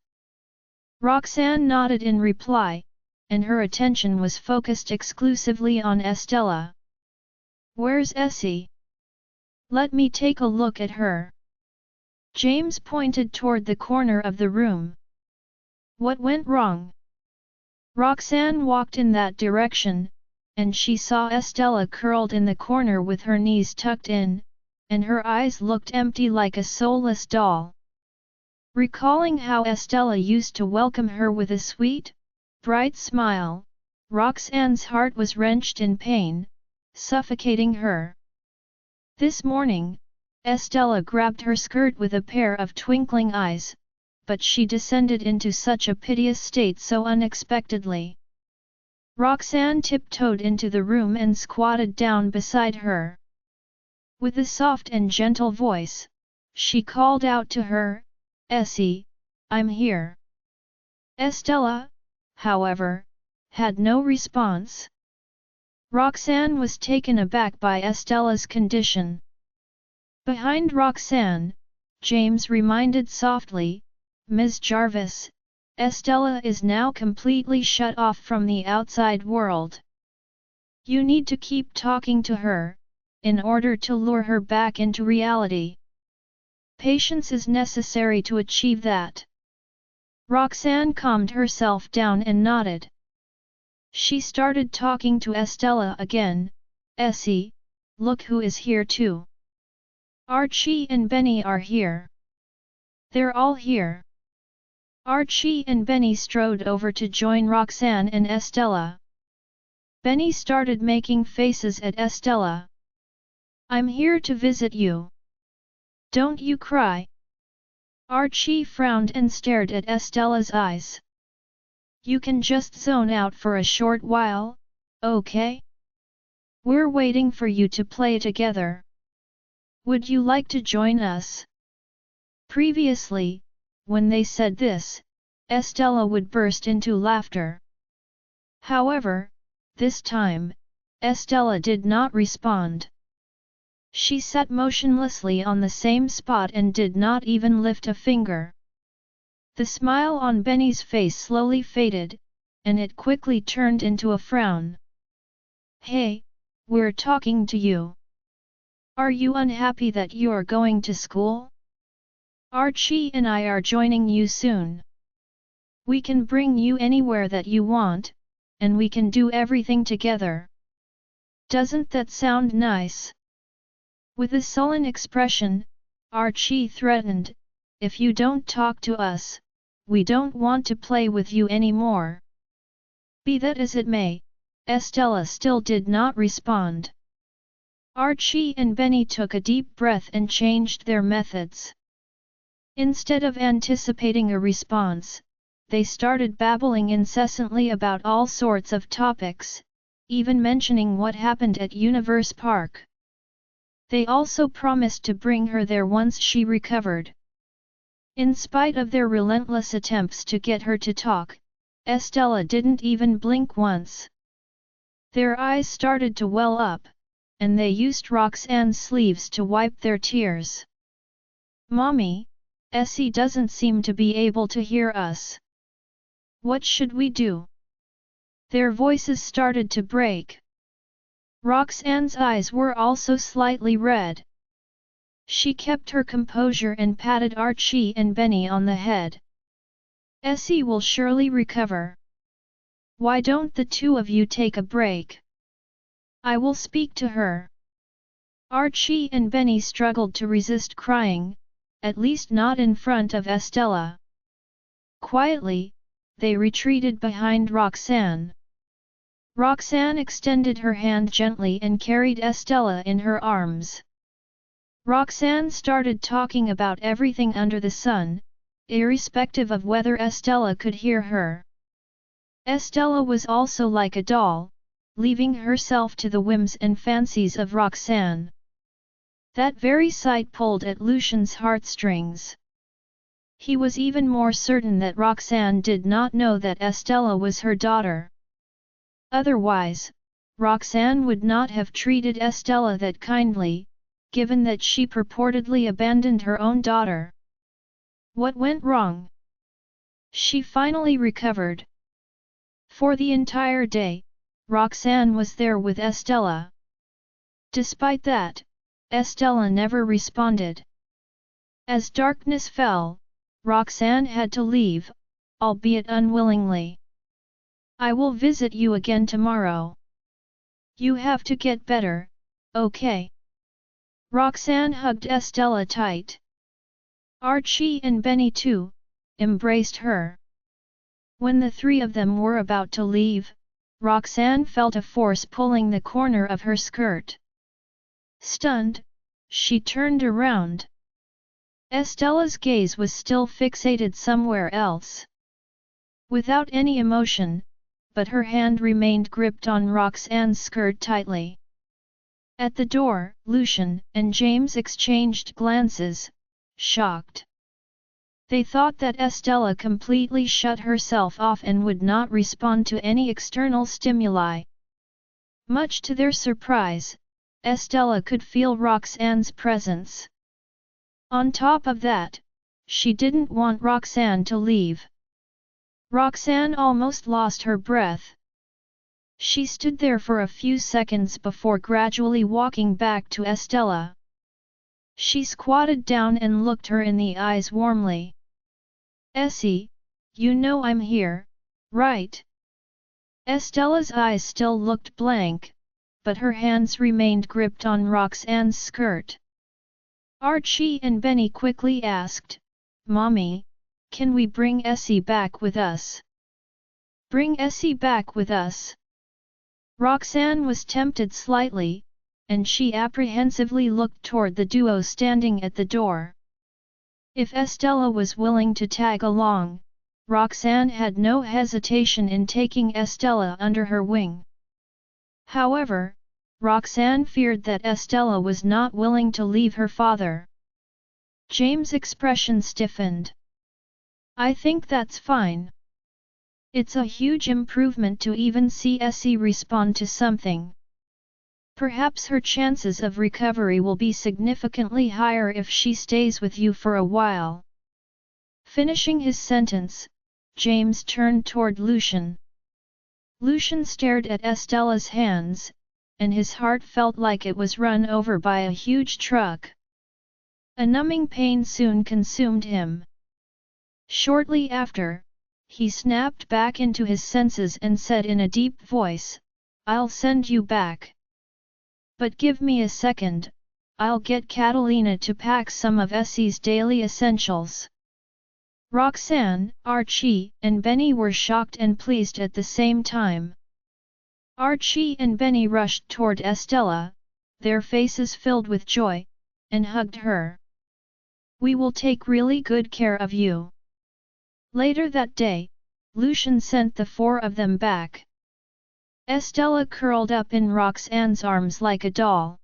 Roxanne nodded in reply, and her attention was focused exclusively on Estella. "Where's Essie? Let me take a look at her." James pointed toward the corner of the room. "What went wrong?" Roxanne walked in that direction, and she saw Estella curled in the corner with her knees tucked in, and her eyes looked empty like a soulless doll. Recalling how Estella used to welcome her with a sweet, bright smile, Roxanne's heart was wrenched in pain, suffocating her. This morning, Estella grabbed her skirt with a pair of twinkling eyes, but she descended into such a piteous state so unexpectedly. Roxanne tiptoed into the room and squatted down beside her. With a soft and gentle voice, she called out to her, "Essie, I'm here." Estella, however, had no response. Roxanne was taken aback by Estella's condition. Behind Roxanne, James reminded softly, "Ms. Jarvis, Estella is now completely shut off from the outside world. You need to keep talking to her, in order to lure her back into reality. Patience is necessary to achieve that." Roxanne calmed herself down and nodded. She started talking to Estella again, "Essie, look who is here too. Archie and Benny are here. They're all here." Archie and Benny strode over to join Roxanne and Estella. Benny started making faces at Estella. I'm here to visit you. Don't you cry. Archie frowned and stared at Estella's eyes. You can just zone out for a short while, okay? We're waiting for you to play together. Would you like to join us? Previously, when they said this, Estella would burst into laughter. However, this time, Estella did not respond. She sat motionlessly on the same spot and did not even lift a finger. The smile on Benny's face slowly faded, and it quickly turned into a frown. Hey, we're talking to you. Are you unhappy that you're going to school? Archie and I are joining you soon. We can bring you anywhere that you want, and we can do everything together. Doesn't that sound nice? With a sullen expression, Archie threatened, if you don't talk to us, we don't want to play with you anymore. Be that as it may, Estella still did not respond. Archie and Benny took a deep breath and changed their methods. Instead of anticipating a response, they started babbling incessantly about all sorts of topics, even mentioning what happened at Universe Park. They also promised to bring her there once she recovered. In spite of their relentless attempts to get her to talk, Estella didn't even blink once. Their eyes started to well up, and they used Roxanne's sleeves to wipe their tears. Mommy, Essie doesn't seem to be able to hear us. What should we do? Their voices started to break. Roxanne's eyes were also slightly red. She kept her composure and patted Archie and Benny on the head. Essie will surely recover. Why don't the two of you take a break? I will speak to her. Archie and Benny struggled to resist crying, at least not in front of Estella. Quietly, they retreated behind Roxanne. Roxanne extended her hand gently and carried Estella in her arms. Roxanne started talking about everything under the sun, irrespective of whether Estella could hear her. Estella was also like a doll, leaving herself to the whims and fancies of Roxanne. That very sight pulled at Lucian's heartstrings. He was even more certain that Roxanne did not know that Estella was her daughter. Otherwise, Roxanne would not have treated Estella that kindly, given that she purportedly abandoned her own daughter. What went wrong? She finally recovered. For the entire day, Roxanne was there with Estella. Despite that, Estella never responded. As darkness fell, Roxanne had to leave, albeit unwillingly. I will visit you again tomorrow. You have to get better, okay? Roxanne hugged Estella tight. Archie and Benny too, embraced her. When the three of them were about to leave, Roxanne felt a force pulling the corner of her skirt. Stunned, she turned around. Estella's gaze was still fixated somewhere else. Without any emotion, but her hand remained gripped on Roxanne's skirt tightly. At the door, Lucian and James exchanged glances, shocked. They thought that Estella completely shut herself off and would not respond to any external stimuli. Much to their surprise, Estella could feel Roxanne's presence. On top of that, she didn't want Roxanne to leave. Roxanne almost lost her breath. She stood there for a few seconds before gradually walking back to Estella. She squatted down and looked her in the eyes warmly. Essie, you know I'm here, right? Estella's eyes still looked blank, but her hands remained gripped on Roxanne's skirt. Archie and Benny quickly asked, Mommy, can we bring Essie back with us? Bring Essie back with us? Roxanne was tempted slightly, and she apprehensively looked toward the duo standing at the door. If Estella was willing to tag along, Roxanne had no hesitation in taking Estella under her wing. However, Roxanne feared that Estella was not willing to leave her father. James' expression stiffened. "I think that's fine. It's a huge improvement to even see Essie respond to something. Perhaps her chances of recovery will be significantly higher if she stays with you for a while." Finishing his sentence, James turned toward Lucian. Lucian stared at Estella's hands, and his heart felt like it was run over by a huge truck. A numbing pain soon consumed him. Shortly after, he snapped back into his senses and said in a deep voice, "I'll send you back. But give me a second, I'll get Catalina to pack some of Essie's daily essentials." Roxanne, Archie, and Benny were shocked and pleased at the same time. Archie and Benny rushed toward Estella, their faces filled with joy, and hugged her. "We will take really good care of you." Later that day, Lucian sent the four of them back. Estella curled up in Roxanne's arms like a doll.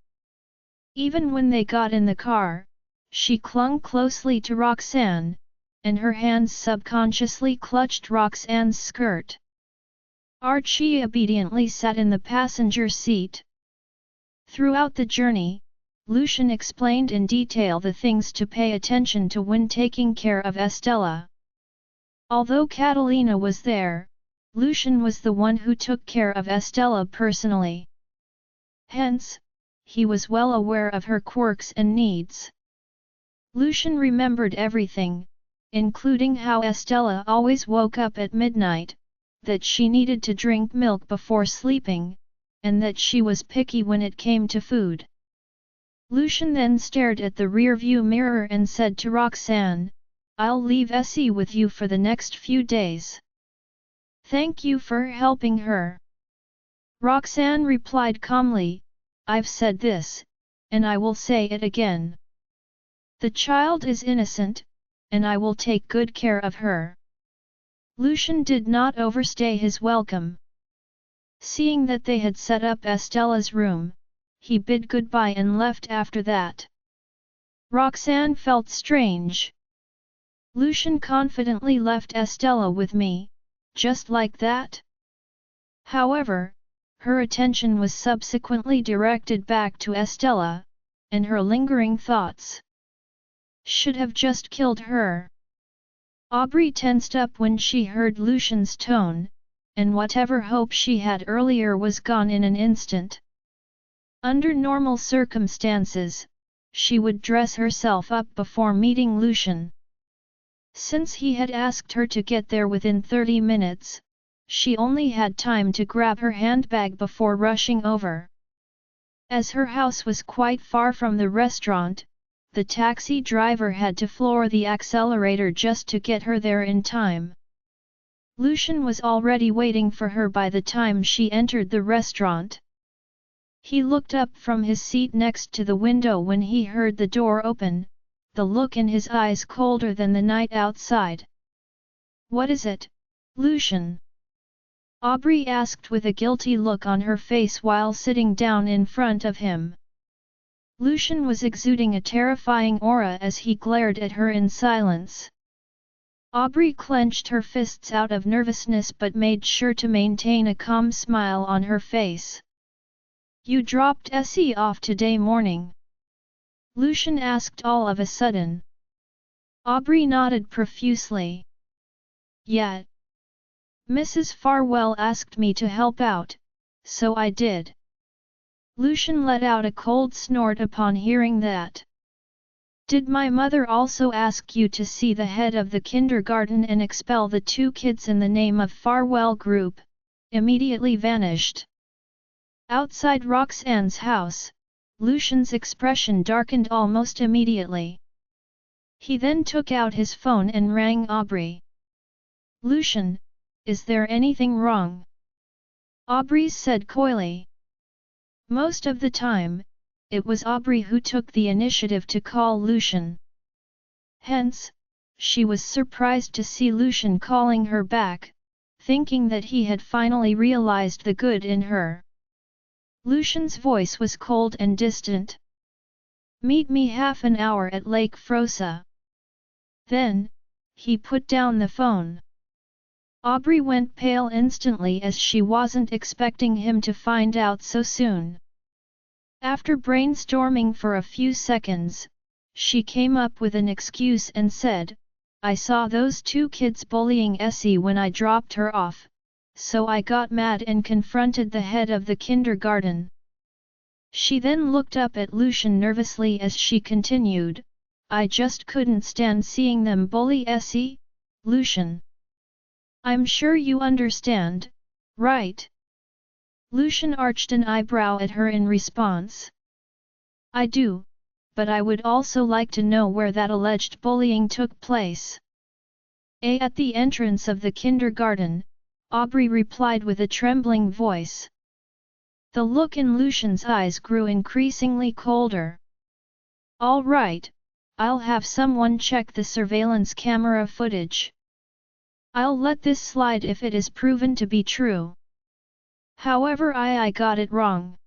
Even when they got in the car, she clung closely to Roxanne, and her hands subconsciously clutched Roxanne's skirt. Archie obediently sat in the passenger seat. Throughout the journey, Lucian explained in detail the things to pay attention to when taking care of Estella. Although Catalina was there, Lucian was the one who took care of Estella personally. Hence, he was well aware of her quirks and needs. Lucian remembered everything, including how Estella always woke up at midnight, that she needed to drink milk before sleeping, and that she was picky when it came to food. Lucian then stared at the rearview mirror and said to Roxanne, "I'll leave Essie with you for the next few days. Thank you for helping her." Roxanne replied calmly, "I've said this, and I will say it again. The child is innocent, and I will take good care of her." Lucian did not overstay his welcome. Seeing that they had set up Estella's room, he bid goodbye and left after that. Roxanne felt strange. Lucian confidently left Estella with me, just like that? However, her attention was subsequently directed back to Estella, and her lingering thoughts. Should have just killed her. Aubrey tensed up when she heard Lucian's tone, and whatever hope she had earlier was gone in an instant. Under normal circumstances, she would dress herself up before meeting Lucian. Since he had asked her to get there within 30 minutes, she only had time to grab her handbag before rushing over. As her house was quite far from the restaurant, the taxi driver had to floor the accelerator just to get her there in time. Lucian was already waiting for her by the time she entered the restaurant. He looked up from his seat next to the window when he heard the door open, the look in his eyes colder than the night outside. "What is it, Lucian?" Aubrey asked with a guilty look on her face while sitting down in front of him. Lucian was exuding a terrifying aura as he glared at her in silence. Aubrey clenched her fists out of nervousness but made sure to maintain a calm smile on her face. "You dropped Essie off today morning?" Lucian asked all of a sudden. Aubrey nodded profusely. "Yeah. Mrs. Farwell asked me to help out, so I did." Lucian let out a cold snort upon hearing that. "Did my mother also ask you to see the head of the kindergarten and expel the two kids in the name of Farwell Group?" Immediately vanished. Outside Roxanne's house, Lucian's expression darkened almost immediately. He then took out his phone and rang Aubrey. "Lucian, is there anything wrong?" Aubrey said coyly. Most of the time, it was Aubrey who took the initiative to call Lucian. Hence, she was surprised to see Lucian calling her back, thinking that he had finally realized the good in her. Lucian's voice was cold and distant. "Meet me half an hour at Lake Frosa." Then, he put down the phone. Aubrey went pale instantly as she wasn't expecting him to find out so soon. After brainstorming for a few seconds, she came up with an excuse and said, "I saw those two kids bullying Essie when I dropped her off, so I got mad and confronted the head of the kindergarten." She then looked up at Lucian nervously as she continued, "I just couldn't stand seeing them bully Essie, Lucian. I'm sure you understand, right?" Lucian arched an eyebrow at her in response. "I do, but I would also like to know where that alleged bullying took place." At the entrance of the kindergarten," Aubrey replied with a trembling voice. The look in Lucian's eyes grew increasingly colder. "All right, I'll have someone check the surveillance camera footage. I'll let this slide if it is proven to be true. However, I got it wrong."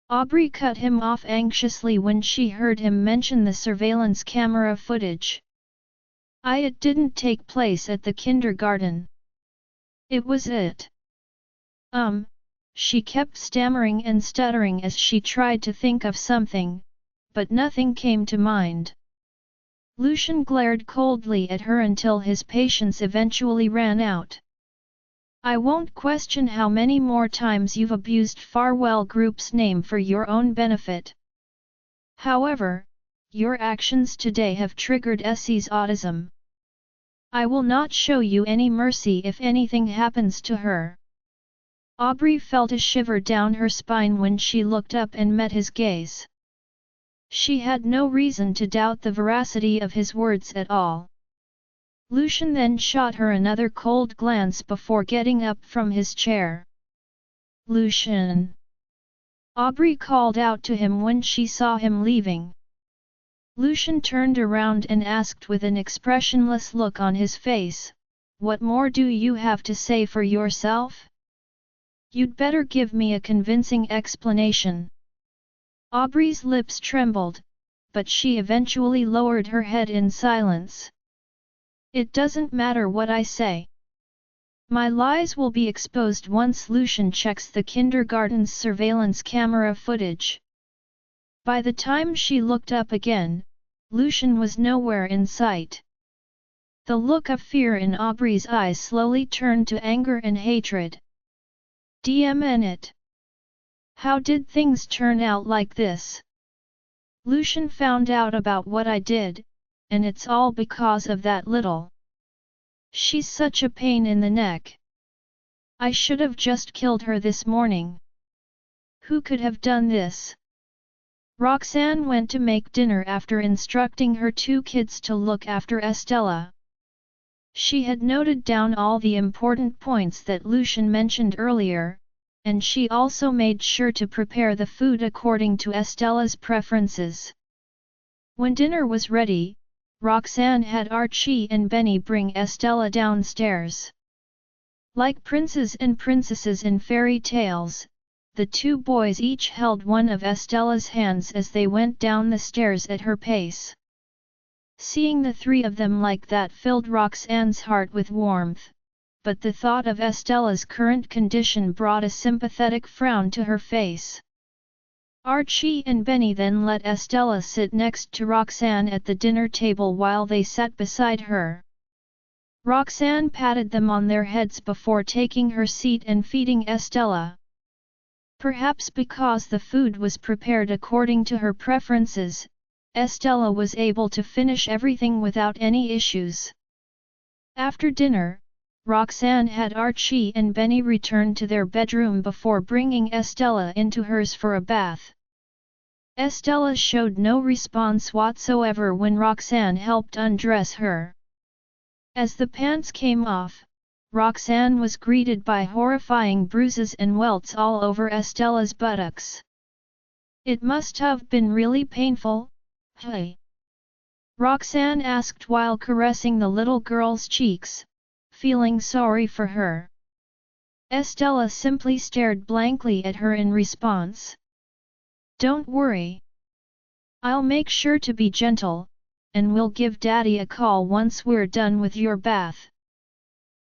Aubrey cut him off anxiously when she heard him mention the surveillance camera footage. It didn't take place at the kindergarten. It was it. She kept stammering and stuttering as she tried to think of something, but nothing came to mind. Lucian glared coldly at her until his patience eventually ran out. "I won't question how many more times you've abused Farwell Group's name for your own benefit. However, your actions today have triggered Essie's autism. I will not show you any mercy if anything happens to her." Aubrey felt a shiver down her spine when she looked up and met his gaze. She had no reason to doubt the veracity of his words at all. Lucian then shot her another cold glance before getting up from his chair. "Lucian!" Aubrey called out to him when she saw him leaving. Lucian turned around and asked with an expressionless look on his face, "What more do you have to say for yourself? You'd better give me a convincing explanation." Aubrey's lips trembled, but she eventually lowered her head in silence. "It doesn't matter what I say. My lies will be exposed once Lucian checks the kindergarten's surveillance camera footage." By the time she looked up again, Lucian was nowhere in sight. The look of fear in Aubrey's eyes slowly turned to anger and hatred. "Damn it! How did things turn out like this? Lucian found out about what I did, and it's all because of that little. She's such a pain in the neck. I should have just killed her this morning. Who could have done this?" Roxanne went to make dinner after instructing her two kids to look after Estella. She had noted down all the important points that Lucian mentioned earlier, and she also made sure to prepare the food according to Estella's preferences. When dinner was ready, Roxanne had Archie and Benny bring Estella downstairs. Like princes and princesses in fairy tales, the two boys each held one of Estella's hands as they went down the stairs at her pace. Seeing the three of them like that filled Roxanne's heart with warmth, but the thought of Estella's current condition brought a sympathetic frown to her face. Archie and Benny then let Estella sit next to Roxanne at the dinner table while they sat beside her. Roxanne patted them on their heads before taking her seat and feeding Estella. Perhaps because the food was prepared according to her preferences, Estella was able to finish everything without any issues. After dinner, Roxanne had Archie and Benny return to their bedroom before bringing Estella into hers for a bath. Estella showed no response whatsoever when Roxanne helped undress her. As the pants came off, Roxanne was greeted by horrifying bruises and welts all over Estella's buttocks. "It must have been really painful, hey?" Roxanne asked while caressing the little girl's cheeks, feeling sorry for her. Estella simply stared blankly at her in response. "Don't worry. I'll make sure to be gentle, and we'll give Daddy a call once we're done with your bath."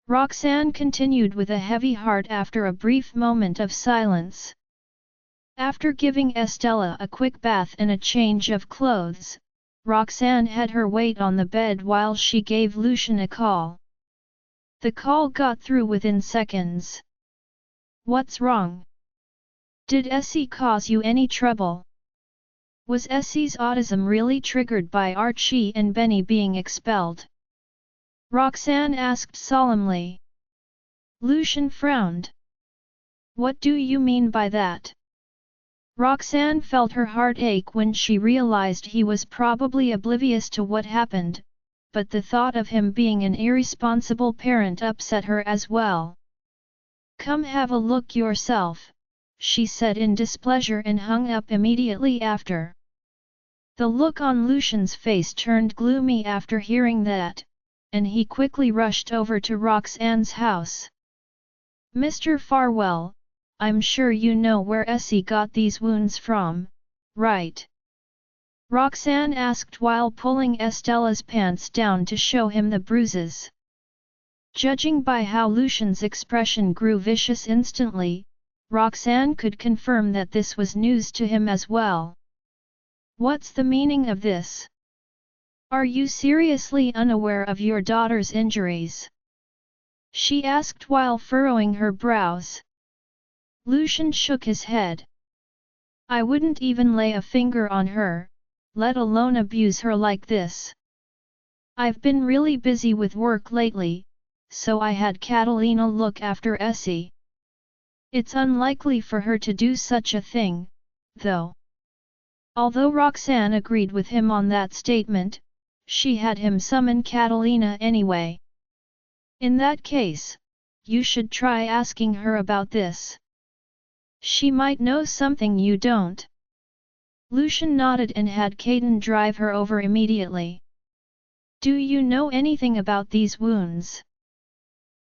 Roxanne continued with a heavy heart after a brief moment of silence. After giving Estella a quick bath and a change of clothes, Roxanne had her wait on the bed while she gave Lucian a call. The call got through within seconds. "What's wrong? Did Essie cause you any trouble? Was Essie's autism really triggered by Archie and Benny being expelled?" Roxanne asked solemnly. Lucian frowned. "What do you mean by that?" Roxanne felt her heart ache when she realized he was probably oblivious to what happened, but the thought of him being an irresponsible parent upset her as well. "Come have a look yourself," she said in displeasure and hung up immediately after. The look on Lucian's face turned gloomy after hearing that, and he quickly rushed over to Roxanne's house. "Mr. Farwell, I'm sure you know where Essie got these wounds from, right?" Roxanne asked while pulling Estella's pants down to show him the bruises. Judging by how Lucian's expression grew vicious instantly, Roxanne could confirm that this was news to him as well. "What's the meaning of this? Are you seriously unaware of your daughter's injuries?" she asked while furrowing her brows. Lucian shook his head. "I wouldn't even lay a finger on her, let alone abuse her like this. I've been really busy with work lately, so I had Catalina look after Essie. It's unlikely for her to do such a thing, though." Although Roxanne agreed with him on that statement, she had him summon Catalina anyway. "In that case, you should try asking her about this. She might know something you don't." Lucian nodded and had Caden drive her over immediately. "Do you know anything about these wounds?"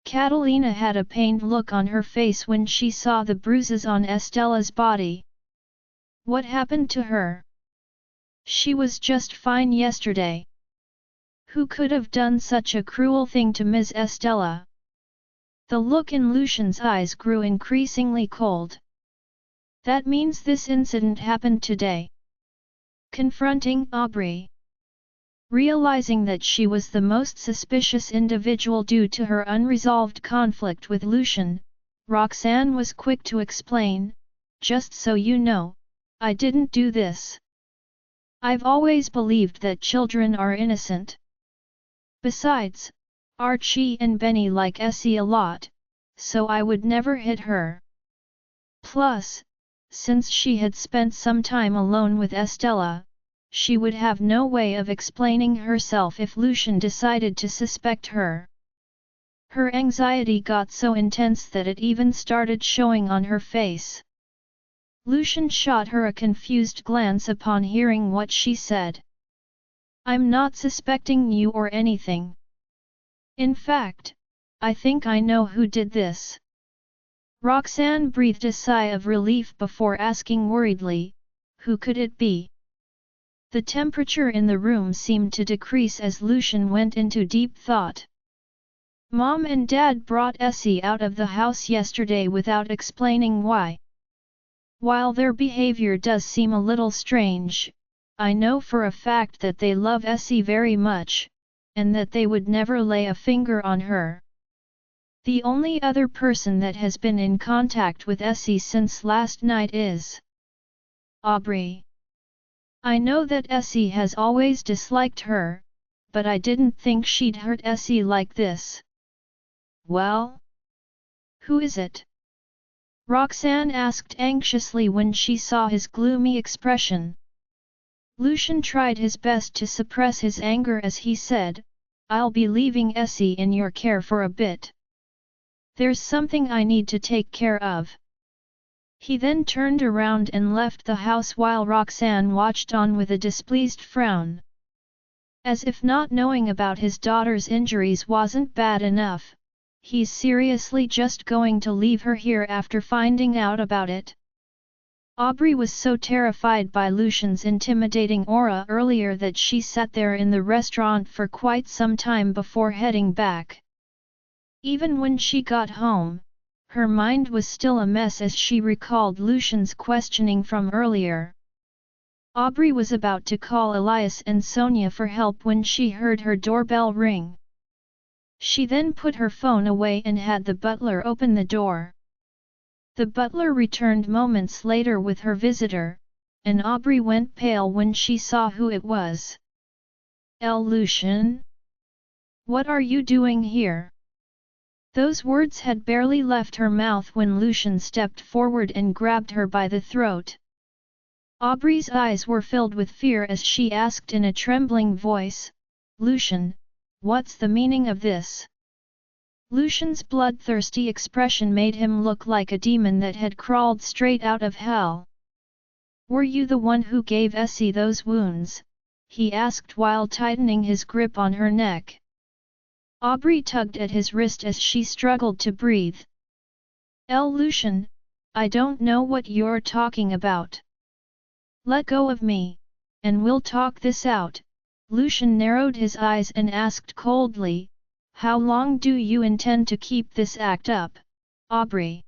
Catalina had a pained look on her face when she saw the bruises on Estella's body. "What happened to her? She was just fine yesterday. Who could have done such a cruel thing to Ms. Estella?" The look in Lucian's eyes grew increasingly cold. "That means this incident happened today." Confronting Aubrey. Realizing that she was the most suspicious individual due to her unresolved conflict with Lucian, Roxanne was quick to explain, "Just so you know, I didn't do this. I've always believed that children are innocent. Besides, Archie and Benny like Essie a lot, so I would never hit her. Plus, since she had spent some time alone with Estella, she would have no way of explaining herself if Lucian decided to suspect her." Her anxiety got so intense that it even started showing on her face. Lucian shot her a confused glance upon hearing what she said. "I'm not suspecting you or anything. In fact, I think I know who did this." Roxanne breathed a sigh of relief before asking worriedly, "Who could it be?" The temperature in the room seemed to decrease as Lucian went into deep thought. "Mom and Dad brought Essie out of the house yesterday without explaining why. While their behavior does seem a little strange, I know for a fact that they love Essie very much, and that they would never lay a finger on her. The only other person that has been in contact with Essie since last night is Aubrey. I know that Essie has always disliked her, but I didn't think she'd hurt Essie like this." "Well? Who is it?" Roxanne asked anxiously when she saw his gloomy expression. Lucian tried his best to suppress his anger as he said, "I'll be leaving Essie in your care for a bit. There's something I need to take care of." He then turned around and left the house while Roxanne watched on with a displeased frown. As if not knowing about his daughter's injuries wasn't bad enough, he's seriously just going to leave her here after finding out about it? Aubrey was so terrified by Lucian's intimidating aura earlier that she sat there in the restaurant for quite some time before heading back. Even when she got home, her mind was still a mess as she recalled Lucian's questioning from earlier. Aubrey was about to call Elias and Sonia for help when she heard her doorbell ring. She then put her phone away and had the butler open the door. The butler returned moments later with her visitor, and Aubrey went pale when she saw who it was. "Lucian? What are you doing here?" Those words had barely left her mouth when Lucian stepped forward and grabbed her by the throat. Aubrey's eyes were filled with fear as she asked in a trembling voice, "Lucian, what's the meaning of this?" Lucian's bloodthirsty expression made him look like a demon that had crawled straight out of hell. "Were you the one who gave Essie those wounds?" he asked while tightening his grip on her neck. Aubrey tugged at his wrist as she struggled to breathe. Lucian, I don't know what you're talking about." "Let go of me, and we'll talk this out." Lucian narrowed his eyes and asked coldly, "How long do you intend to keep this act up, Aubrey?"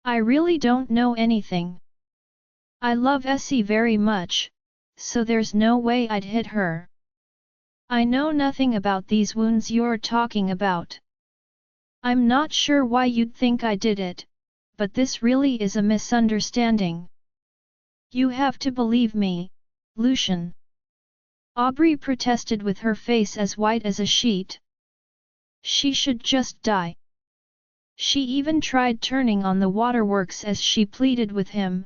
"I really don't know anything. I love Essie very much, so there's no way I'd hit her. I know nothing about these wounds you're talking about. I'm not sure why you'd think I did it, but this really is a misunderstanding. You have to believe me, Lucian." Aubrey protested with her face as white as a sheet. She should just die. She even tried turning on the waterworks as she pleaded with him,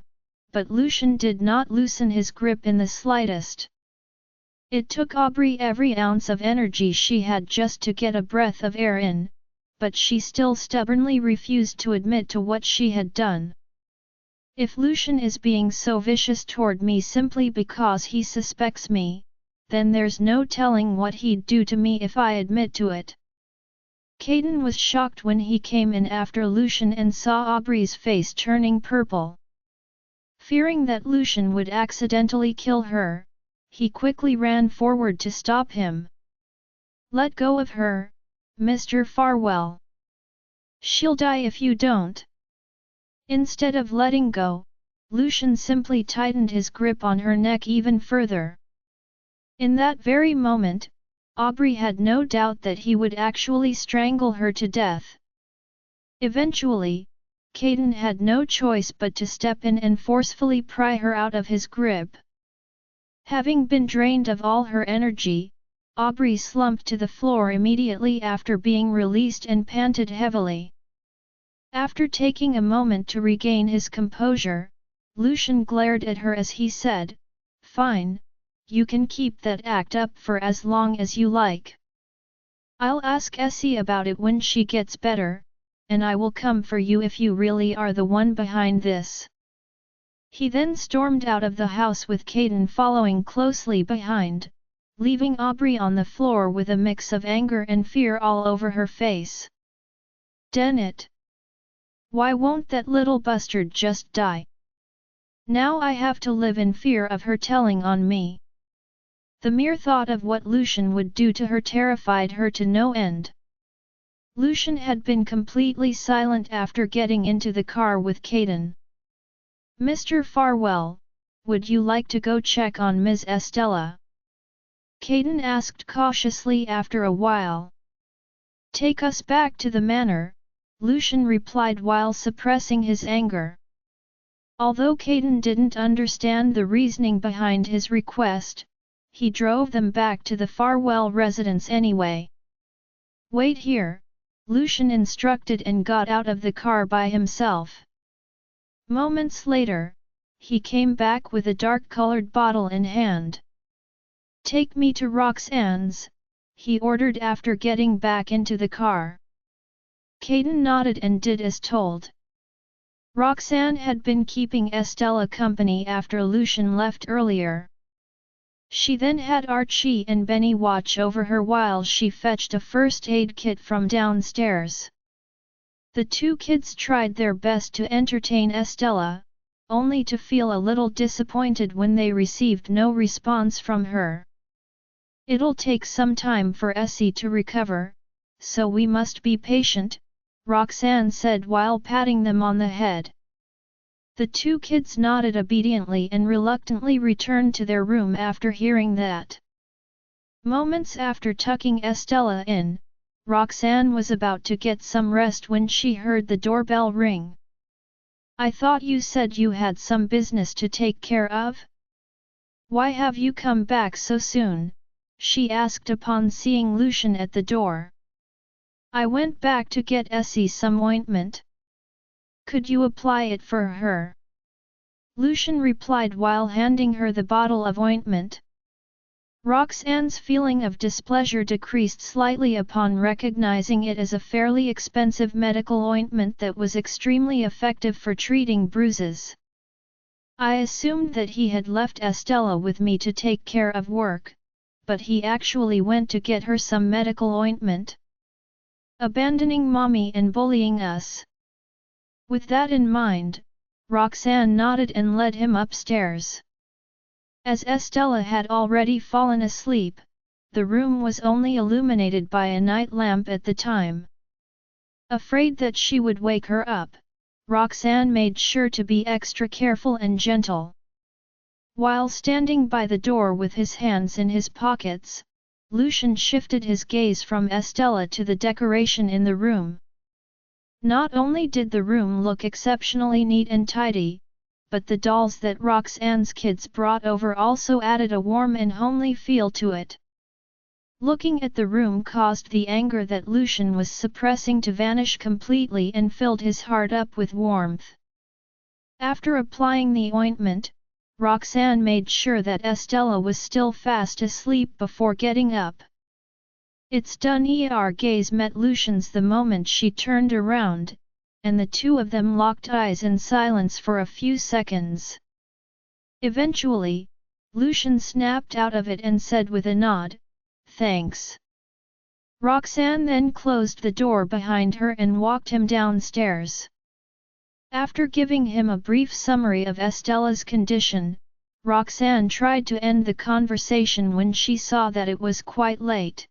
but Lucian did not loosen his grip in the slightest. It took Aubrey every ounce of energy she had just to get a breath of air in, but she still stubbornly refused to admit to what she had done. "If Lucian is being so vicious toward me simply because he suspects me, then there's no telling what he'd do to me if I admit to it." Caden was shocked when he came in after Lucian and saw Aubrey's face turning purple. Fearing that Lucian would accidentally kill her, he quickly ran forward to stop him. "Let go of her, Mr. Farwell. She'll die if you don't." Instead of letting go, Lucian simply tightened his grip on her neck even further. In that very moment, Aubrey had no doubt that he would actually strangle her to death. Eventually, Caden had no choice but to step in and forcefully pry her out of his grip. Having been drained of all her energy, Aubrey slumped to the floor immediately after being released and panted heavily. After taking a moment to regain his composure, Lucian glared at her as he said, "Fine, you can keep that act up for as long as you like. I'll ask Essie about it when she gets better, and I will come for you if you really are the one behind this." He then stormed out of the house with Caden following closely behind, leaving Aubrey on the floor with a mix of anger and fear all over her face. "Den it! Why won't that little bastard just die? Now I have to live in fear of her telling on me." The mere thought of what Lucian would do to her terrified her to no end. Lucian had been completely silent after getting into the car with Caden. "Mr. Farwell, would you like to go check on Ms. Estella?" Caden asked cautiously after a while. "Take us back to the manor," Lucian replied while suppressing his anger. Although Caden didn't understand the reasoning behind his request, he drove them back to the Farwell residence anyway. "Wait here," Lucian instructed and got out of the car by himself. Moments later, he came back with a dark-colored bottle in hand. "Take me to Roxanne's," he ordered after getting back into the car. Caden nodded and did as told. Roxanne had been keeping Estella company after Lucian left earlier. She then had Archie and Benny watch over her while she fetched a first aid kit from downstairs. The two kids tried their best to entertain Estella, only to feel a little disappointed when they received no response from her. "It'll take some time for Essie to recover, so we must be patient," Roxanne said while patting them on the head. The two kids nodded obediently and reluctantly returned to their room after hearing that. Moments after tucking Estella in, Roxanne was about to get some rest when she heard the doorbell ring. "I thought you said you had some business to take care of? Why have you come back so soon?" she asked upon seeing Lucian at the door. "I went back to get Essie some ointment. Could you apply it for her?" Lucian replied while handing her the bottle of ointment. Roxanne's feeling of displeasure decreased slightly upon recognizing it as a fairly expensive medical ointment that was extremely effective for treating bruises. "I assumed that he had left Estella with me to take care of work, but he actually went to get her some medical ointment? Abandoning mommy and bullying us." With that in mind, Roxanne nodded and led him upstairs. As Estella had already fallen asleep, the room was only illuminated by a night lamp at the time. Afraid that she would wake her up, Roxanne made sure to be extra careful and gentle. While standing by the door with his hands in his pockets, Lucian shifted his gaze from Estella to the decoration in the room. Not only did the room look exceptionally neat and tidy, but the dolls that Roxanne's kids brought over also added a warm and homely feel to it. Looking at the room caused the anger that Lucian was suppressing to vanish completely and filled his heart up with warmth. After applying the ointment, Roxanne made sure that Estella was still fast asleep before getting up. "It's done." Her gaze met Lucian's the moment she turned around, and the two of them locked eyes in silence for a few seconds. Eventually, Lucian snapped out of it and said with a nod, "Thanks." Roxanne then closed the door behind her and walked him downstairs. After giving him a brief summary of Estella's condition, Roxanne tried to end the conversation when she saw that it was quite late.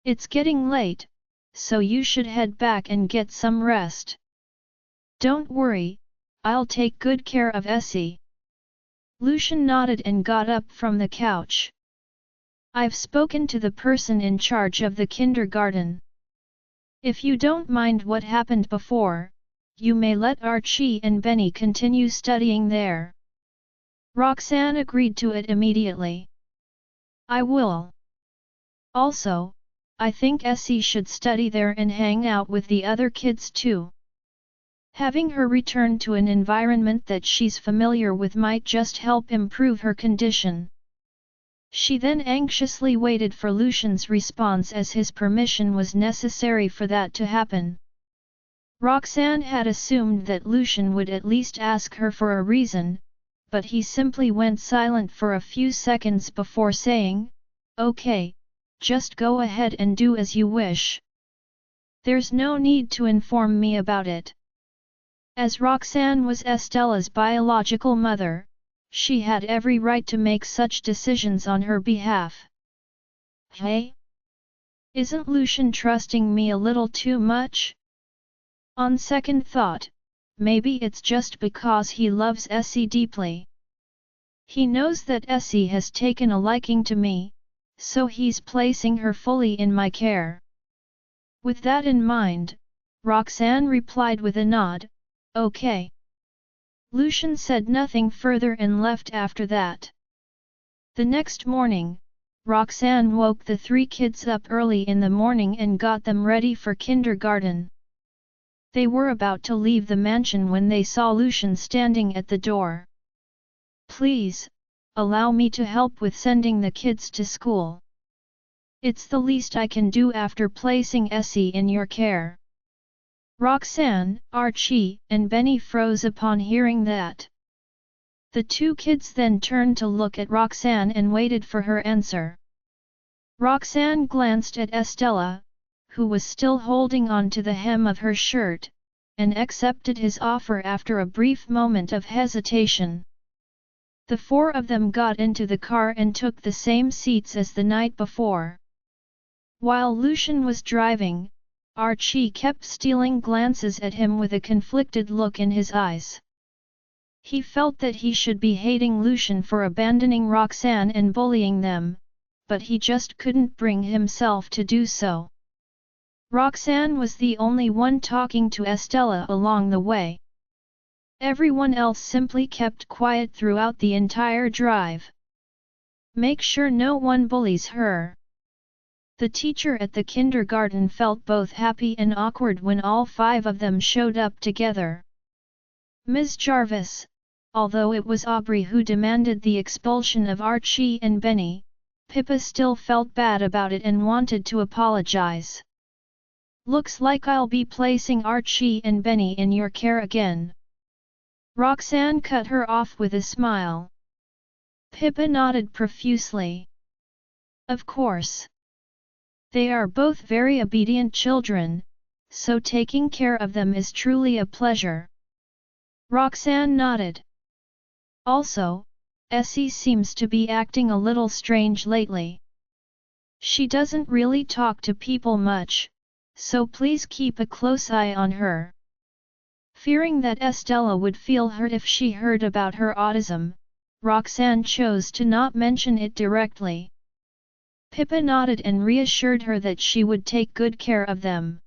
"It's getting late, so you should head back and get some rest. Don't worry, I'll take good care of Essie." Lucian nodded and got up from the couch. "I've spoken to the person in charge of the kindergarten. If you don't mind what happened before, you may let Archie and Benny continue studying there." Roxanne agreed to it immediately. "I will. Also, I think Essie should study there and hang out with the other kids too. Having her return to an environment that she's familiar with might just help improve her condition." She then anxiously waited for Lucian's response as his permission was necessary for that to happen. Roxanne had assumed that Lucian would at least ask her for a reason, but he simply went silent for a few seconds before saying, "Okay. Just go ahead and do as you wish. There's no need to inform me about it." As Roxanne was Estella's biological mother, she had every right to make such decisions on her behalf. "Hey? Isn't Lucian trusting me a little too much? On second thought, maybe it's just because he loves Essie deeply. He knows that Essie has taken a liking to me, so he's placing her fully in my care." With that in mind, Roxanne replied with a nod, "Okay." Lucian said nothing further and left after that. The next morning, Roxanne woke the three kids up early in the morning and got them ready for kindergarten. They were about to leave the mansion when they saw Lucian standing at the door. "Please, allow me to help with sending the kids to school. It's the least I can do after placing Essie in your care." Roxanne, Archie, and Benny froze upon hearing that. The two kids then turned to look at Roxanne and waited for her answer. Roxanne glanced at Estella, who was still holding on to the hem of her shirt, and accepted his offer after a brief moment of hesitation. The four of them got into the car and took the same seats as the night before. While Lucian was driving, Archie kept stealing glances at him with a conflicted look in his eyes. He felt that he should be hating Lucian for abandoning Roxanne and bullying them, but he just couldn't bring himself to do so. Roxanne was the only one talking to Estella along the way. Everyone else simply kept quiet throughout the entire drive. Make sure no one bullies her. The teacher at the kindergarten felt both happy and awkward when all five of them showed up together. Ms. Jarvis, although it was Aubrey who demanded the expulsion of Archie and Benny, Pippa still felt bad about it and wanted to apologize. Looks like I'll be placing Archie and Benny in your care again. Roxanne cut her off with a smile. Pippa nodded profusely. Of course. They are both very obedient children, so taking care of them is truly a pleasure. Roxanne nodded. Also, Essie seems to be acting a little strange lately. She doesn't really talk to people much, so please keep a close eye on her. Fearing that Estella would feel hurt if she heard about her autism, Roxanne chose to not mention it directly. Pippa nodded and reassured her that she would take good care of them.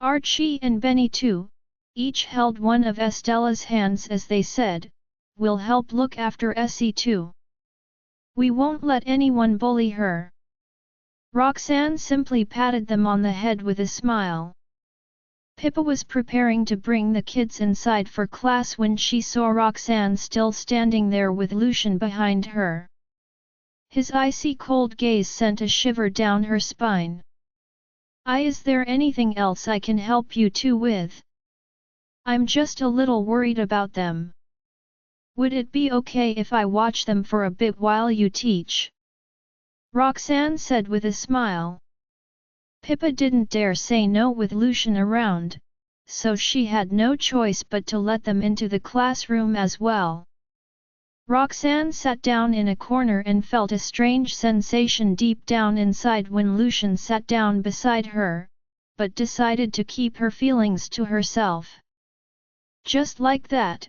Archie and Benny too, each held one of Estella's hands as they said, "We'll help look after Essie too. We won't let anyone bully her." Roxanne simply patted them on the head with a smile. Pippa was preparing to bring the kids inside for class when she saw Roxanne still standing there with Lucian behind her. His icy cold gaze sent a shiver down her spine. Is there anything else I can help you two with? I'm just a little worried about them. Would it be okay if I watch them for a bit while you teach? Roxanne said with a smile. Pippa didn't dare say no with Lucian around, so she had no choice but to let them into the classroom as well. Roxanne sat down in a corner and felt a strange sensation deep down inside when Lucian sat down beside her, but decided to keep her feelings to herself. Just like that,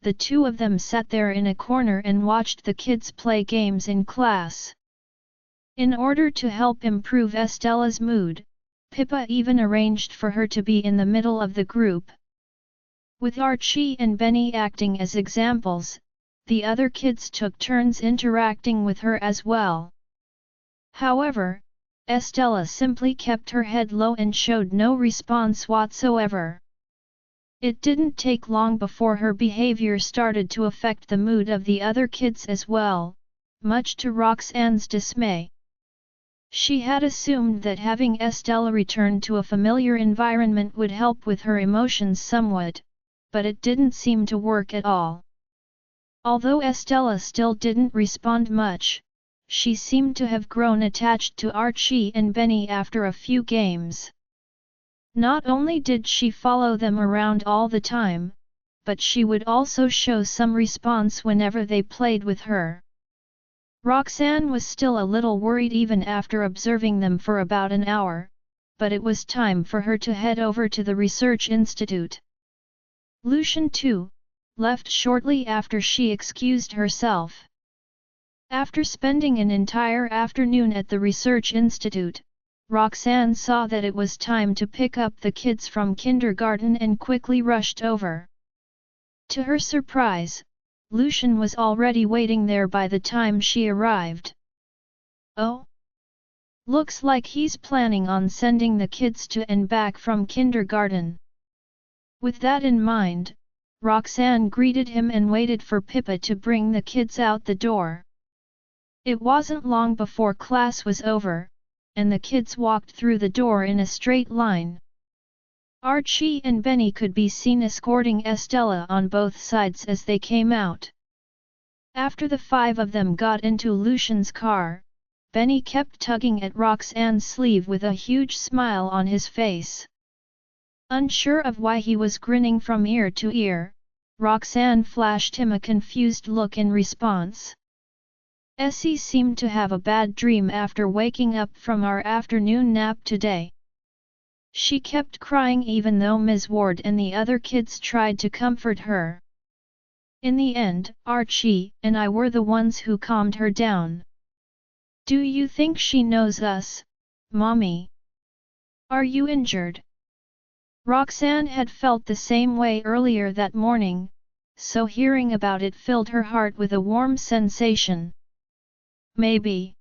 the two of them sat there in a corner and watched the kids play games in class. In order to help improve Estella's mood, Pippa even arranged for her to be in the middle of the group. With Archie and Benny acting as examples, the other kids took turns interacting with her as well. However, Estella simply kept her head low and showed no response whatsoever. It didn't take long before her behavior started to affect the mood of the other kids as well, much to Roxanne's dismay. She had assumed that having Estella return to a familiar environment would help with her emotions somewhat, but it didn't seem to work at all. Although Estella still didn't respond much, she seemed to have grown attached to Archie and Benny after a few games. Not only did she follow them around all the time, but she would also show some response whenever they played with her. Roxanne was still a little worried even after observing them for about an hour, but it was time for her to head over to the research institute. Lucian too, left shortly after she excused herself. After spending an entire afternoon at the research institute, Roxanne saw that it was time to pick up the kids from kindergarten and quickly rushed over. To her surprise, Lucian was already waiting there by the time she arrived. Oh? Looks like he's planning on sending the kids to and back from kindergarten. With that in mind, Roxanne greeted him and waited for Pippa to bring the kids out the door. It wasn't long before class was over, and the kids walked through the door in a straight line. Archie and Benny could be seen escorting Estella on both sides as they came out. After the five of them got into Lucian's car, Benny kept tugging at Roxanne's sleeve with a huge smile on his face. Unsure of why he was grinning from ear to ear, Roxanne flashed him a confused look in response. Essie seemed to have a bad dream after waking up from our afternoon nap today. She kept crying even though Ms. Ward and the other kids tried to comfort her. In the end, Archie and I were the ones who calmed her down. Do you think she knows us, Mommy? Are you injured? Roxanne had felt the same way earlier that morning, so hearing about it filled her heart with a warm sensation. Maybe.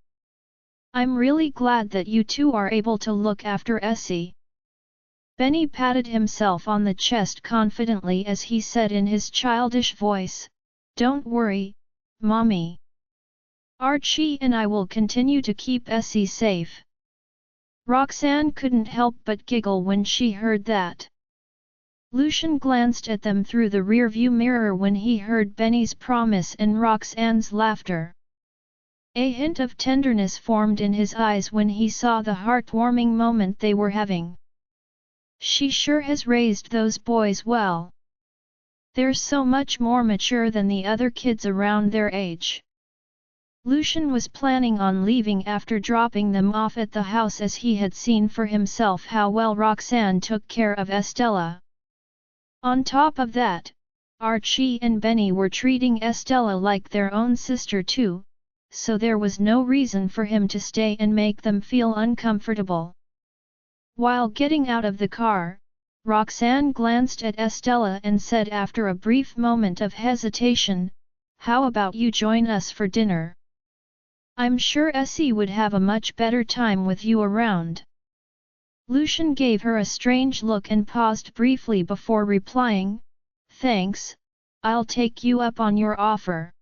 I'm really glad that you two are able to look after Essie. Benny patted himself on the chest confidently as he said in his childish voice, "Don't worry, Mommy. Archie and I will continue to keep Essie safe." Roxanne couldn't help but giggle when she heard that. Lucian glanced at them through the rearview mirror when he heard Benny's promise and Roxanne's laughter. A hint of tenderness formed in his eyes when he saw the heartwarming moment they were having. She sure has raised those boys well. They're so much more mature than the other kids around their age. Lucian was planning on leaving after dropping them off at the house as he had seen for himself how well Roxanne took care of Estella. On top of that, Archie and Benny were treating Estella like their own sister too, so there was no reason for him to stay and make them feel uncomfortable. While getting out of the car, Roxanne glanced at Estella and said after a brief moment of hesitation, "How about you join us for dinner? I'm sure Essie would have a much better time with you around." Lucian gave her a strange look and paused briefly before replying, "Thanks, I'll take you up on your offer."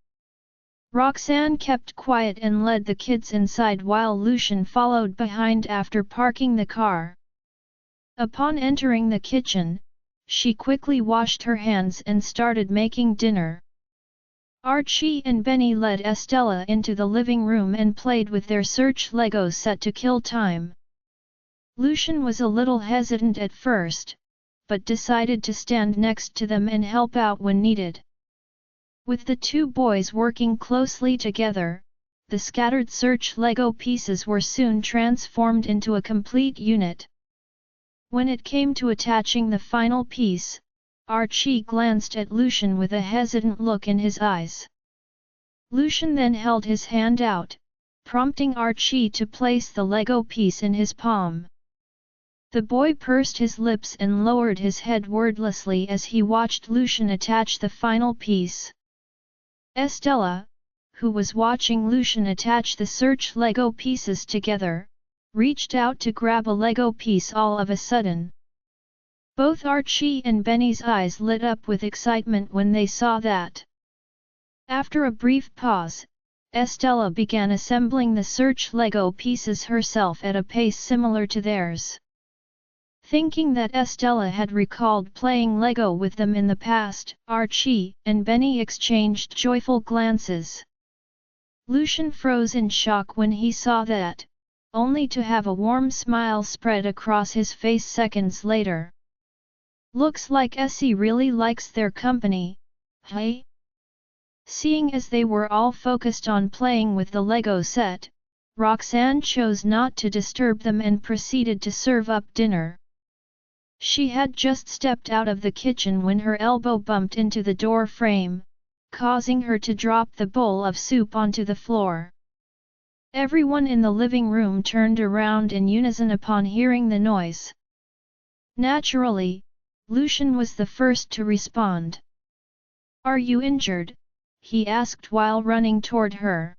Roxanne kept quiet and led the kids inside while Lucian followed behind after parking the car. Upon entering the kitchen, she quickly washed her hands and started making dinner. Archie and Benny led Estella into the living room and played with their search Lego set to kill time. Lucian was a little hesitant at first, but decided to stand next to them and help out when needed. With the two boys working closely together, the scattered search Lego pieces were soon transformed into a complete unit. When it came to attaching the final piece, Archie glanced at Lucian with a hesitant look in his eyes. Lucian then held his hand out, prompting Archie to place the Lego piece in his palm. The boy pursed his lips and lowered his head wordlessly as he watched Lucian attach the final piece. Estella, who was watching Lucian attach the search Lego pieces together, reached out to grab a Lego piece all of a sudden. Both Archie and Benny's eyes lit up with excitement when they saw that. After a brief pause, Estella began assembling the search Lego pieces herself at a pace similar to theirs. Thinking that Estella had recalled playing Lego with them in the past, Archie and Benny exchanged joyful glances. Lucian froze in shock when he saw that, only to have a warm smile spread across his face seconds later. "Looks like Essie really likes their company, hey?" Seeing as they were all focused on playing with the Lego set, Roxanne chose not to disturb them and proceeded to serve up dinner. She had just stepped out of the kitchen when her elbow bumped into the door frame, causing her to drop the bowl of soup onto the floor. Everyone in the living room turned around in unison upon hearing the noise. Naturally, Lucian was the first to respond. "Are you injured?" he asked while running toward her.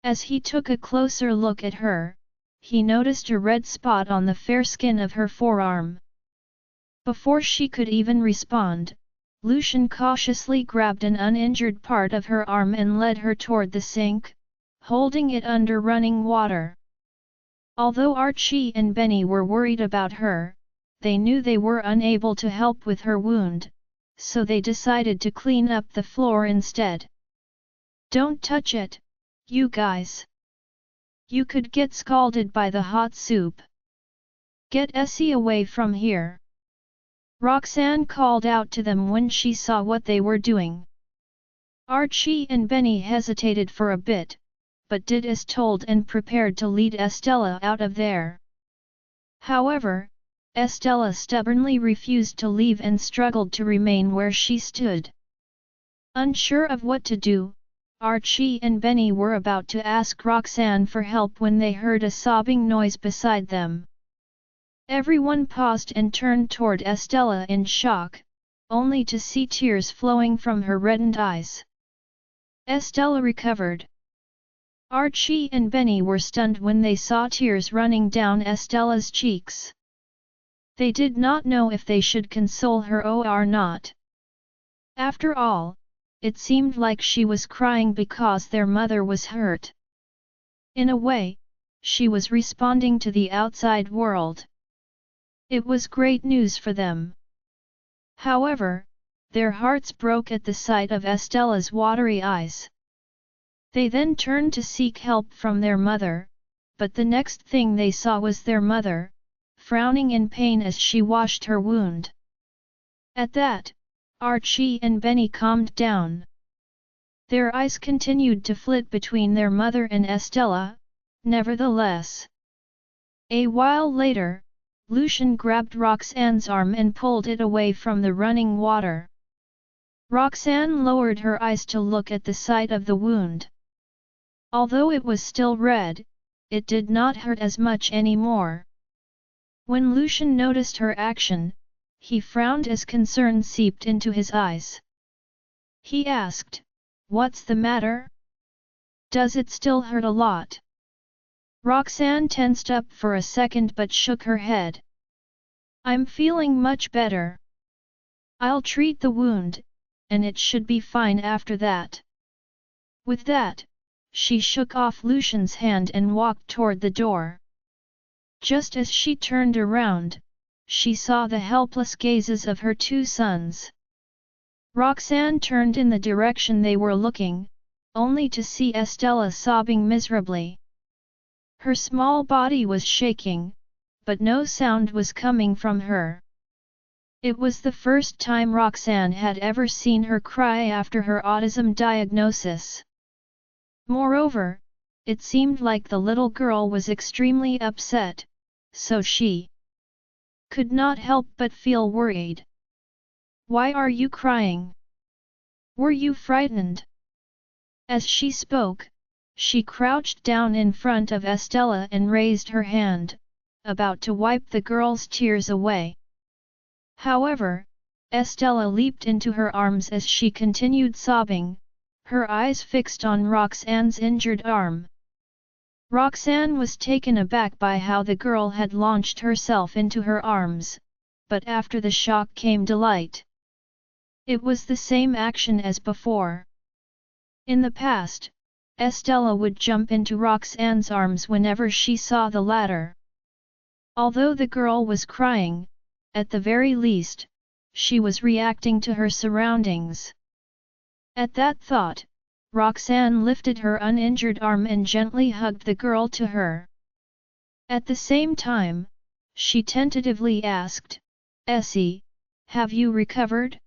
As he took a closer look at her, he noticed a red spot on the fair skin of her forearm. Before she could even respond, Lucian cautiously grabbed an uninjured part of her arm and led her toward the sink, holding it under running water. Although Archie and Benny were worried about her, they knew they were unable to help with her wound, so they decided to clean up the floor instead. "Don't touch it, you guys. You could get scalded by the hot soup. Get Essie away from here," Roxanne called out to them when she saw what they were doing. Archie and Benny hesitated for a bit, but did as told and prepared to lead Estella out of there. However, Estella stubbornly refused to leave and struggled to remain where she stood. Unsure of what to do, Archie and Benny were about to ask Roxanne for help when they heard a sobbing noise beside them. Everyone paused and turned toward Estella in shock, only to see tears flowing from her reddened eyes. Estella recovered. Archie and Benny were stunned when they saw tears running down Estella's cheeks. They did not know if they should console her or not. After all, it seemed like she was crying because their mother was hurt. In a way, she was responding to the outside world. It was great news for them. However, their hearts broke at the sight of Estella's watery eyes. They then turned to seek help from their mother, but the next thing they saw was their mother, frowning in pain as she washed her wound. At that, Archie and Benny calmed down. Their eyes continued to flit between their mother and Estella, nevertheless. A while later, Lucian grabbed Roxanne's arm and pulled it away from the running water. Roxanne lowered her eyes to look at the site of the wound. Although it was still red, it did not hurt as much anymore. When Lucian noticed her action, he frowned as concern seeped into his eyes. He asked, "What's the matter? Does it still hurt a lot?" Roxanne tensed up for a second but shook her head. "I'm feeling much better. I'll treat the wound, and it should be fine after that." With that, she shook off Lucian's hand and walked toward the door. Just as she turned around, she saw the helpless gazes of her two sons. Roxanne turned in the direction they were looking, only to see Estella sobbing miserably. Her small body was shaking, but no sound was coming from her. It was the first time Roxanne had ever seen her cry after her autism diagnosis. Moreover, it seemed like the little girl was extremely upset, so she could not help but feel worried. "Why are you crying? Were you frightened?" As she spoke, she crouched down in front of Estella and raised her hand, about to wipe the girl's tears away. However, Estella leaped into her arms as she continued sobbing, her eyes fixed on Roxanne's injured arm. Roxanne was taken aback by how the girl had launched herself into her arms, but after the shock came delight. It was the same action as before. In the past, Estella would jump into Roxanne's arms whenever she saw the latter. Although the girl was crying, at the very least, she was reacting to her surroundings. At that thought, Roxanne lifted her uninjured arm and gently hugged the girl to her. At the same time, she tentatively asked, "Essie, have you recovered?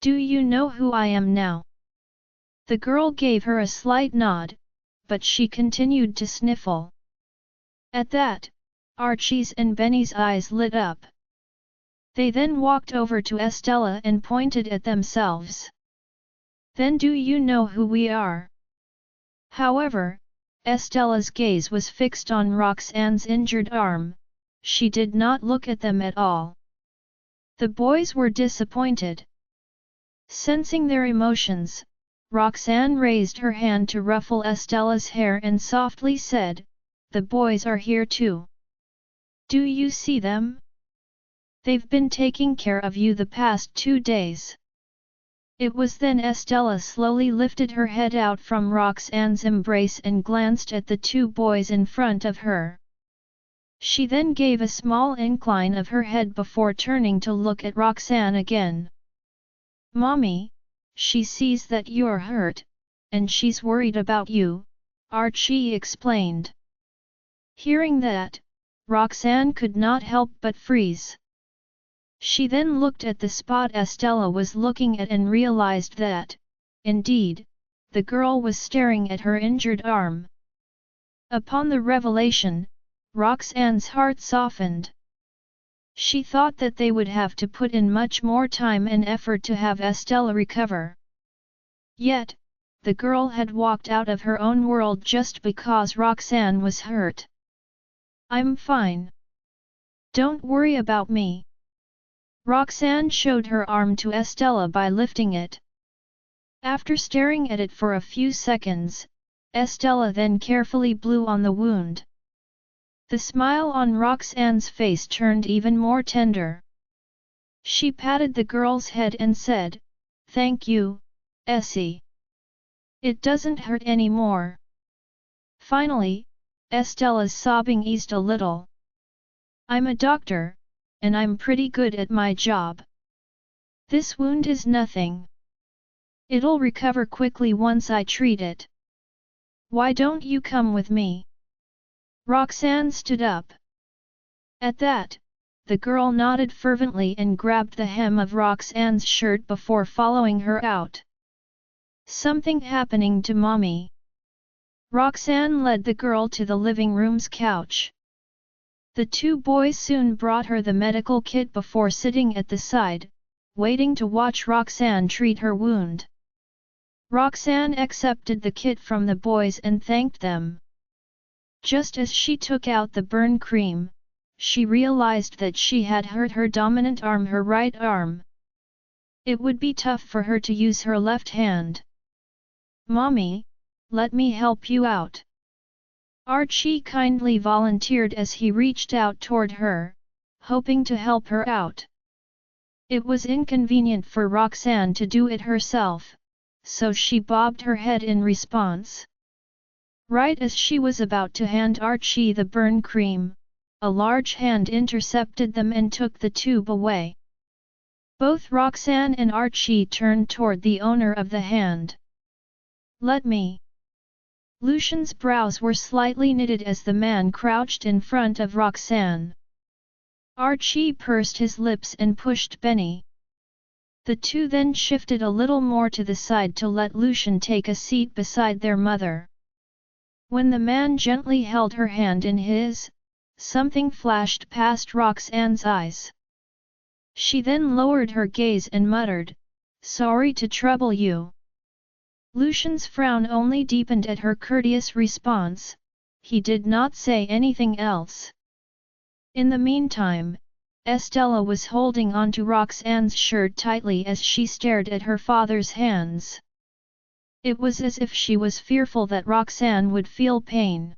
Do you know who I am now?" The girl gave her a slight nod, but she continued to sniffle. At that, Archie's and Benny's eyes lit up. They then walked over to Estella and pointed at themselves. "Then do you know who we are?" However, Estella's gaze was fixed on Roxanne's injured arm, she did not look at them at all. The boys were disappointed. Sensing their emotions, Roxanne raised her hand to ruffle Estella's hair and softly said, "The boys are here too. Do you see them? They've been taking care of you the past 2 days." It was then Estella slowly lifted her head out from Roxanne's embrace and glanced at the two boys in front of her. She then gave a small incline of her head before turning to look at Roxanne again. "Mommy, she sees that you're hurt, and she's worried about you," Archie explained. Hearing that, Roxanne could not help but freeze. She then looked at the spot Estella was looking at and realized that, indeed, the girl was staring at her injured arm. Upon the revelation, Roxanne's heart softened. She thought that they would have to put in much more time and effort to have Estella recover. Yet, the girl had walked out of her own world just because Roxanne was hurt. "I'm fine. Don't worry about me." Roxanne showed her arm to Estella by lifting it. After staring at it for a few seconds, Estella then carefully blew on the wound. The smile on Roxanne's face turned even more tender. She patted the girl's head and said, "Thank you, Essie. It doesn't hurt anymore." Finally, Estella's sobbing eased a little. "I'm a doctor, and I'm pretty good at my job. This wound is nothing. It'll recover quickly once I treat it. Why don't you come with me?" Roxanne stood up. At that, the girl nodded fervently and grabbed the hem of Roxanne's shirt before following her out. "Something happening to Mommy." Roxanne led the girl to the living room's couch. The two boys soon brought her the medical kit before sitting at the side, waiting to watch Roxanne treat her wound. Roxanne accepted the kit from the boys and thanked them. Just as she took out the burn cream, she realized that she had hurt her dominant arm, her right arm. It would be tough for her to use her left hand. "Mommy, let me help you out." Archie kindly volunteered as he reached out toward her, hoping to help her out. It was inconvenient for Roxanne to do it herself, so she bobbed her head in response. Right as she was about to hand Archie the burn cream, a large hand intercepted them and took the tube away. Both Roxanne and Archie turned toward the owner of the hand. "Let me." Lucian's brows were slightly knitted as the man crouched in front of Roxanne. Archie pursed his lips and pushed Benny. The two then shifted a little more to the side to let Lucian take a seat beside their mother. When the man gently held her hand in his, something flashed past Roxanne's eyes. She then lowered her gaze and muttered, "Sorry to trouble you." Lucian's frown only deepened at her courteous response. He did not say anything else. In the meantime, Estella was holding onto Roxanne's shirt tightly as she stared at her father's hands. It was as if she was fearful that Roxanne would feel pain.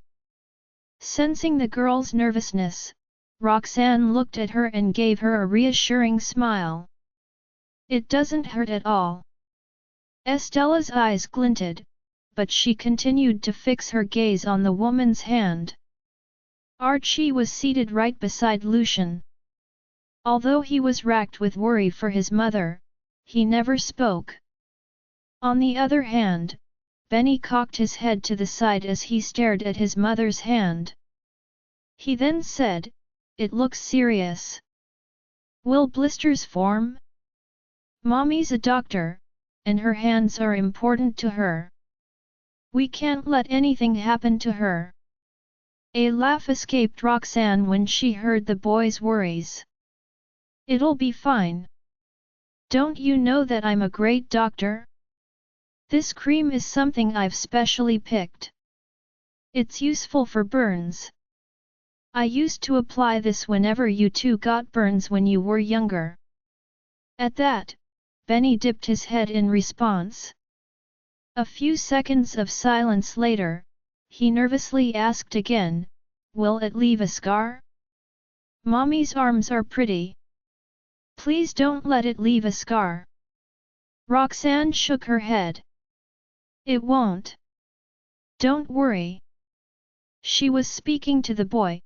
Sensing the girl's nervousness, Roxanne looked at her and gave her a reassuring smile. "It doesn't hurt at all." Estella's eyes glinted, but she continued to fix her gaze on the woman's hand. Archie was seated right beside Lucian. Although he was racked with worry for his mother, he never spoke. On the other hand, Benny cocked his head to the side as he stared at his mother's hand. He then said, "It looks serious. Will blisters form?" "Mommy's a doctor, and her hands are important to her. We can't let anything happen to her." A laugh escaped Roxanne when she heard the boy's worries. "It'll be fine. Don't you know that I'm a great doctor? This cream is something I've specially picked. It's useful for burns. I used to apply this whenever you two got burns when you were younger." At that, Benny dipped his head in response. A few seconds of silence later, he nervously asked again, "Will it leave a scar?" "Mommy's arms are pretty. Please don't let it leave a scar." Roxanne shook her head. "It won't. Don't worry." She was speaking to the boy,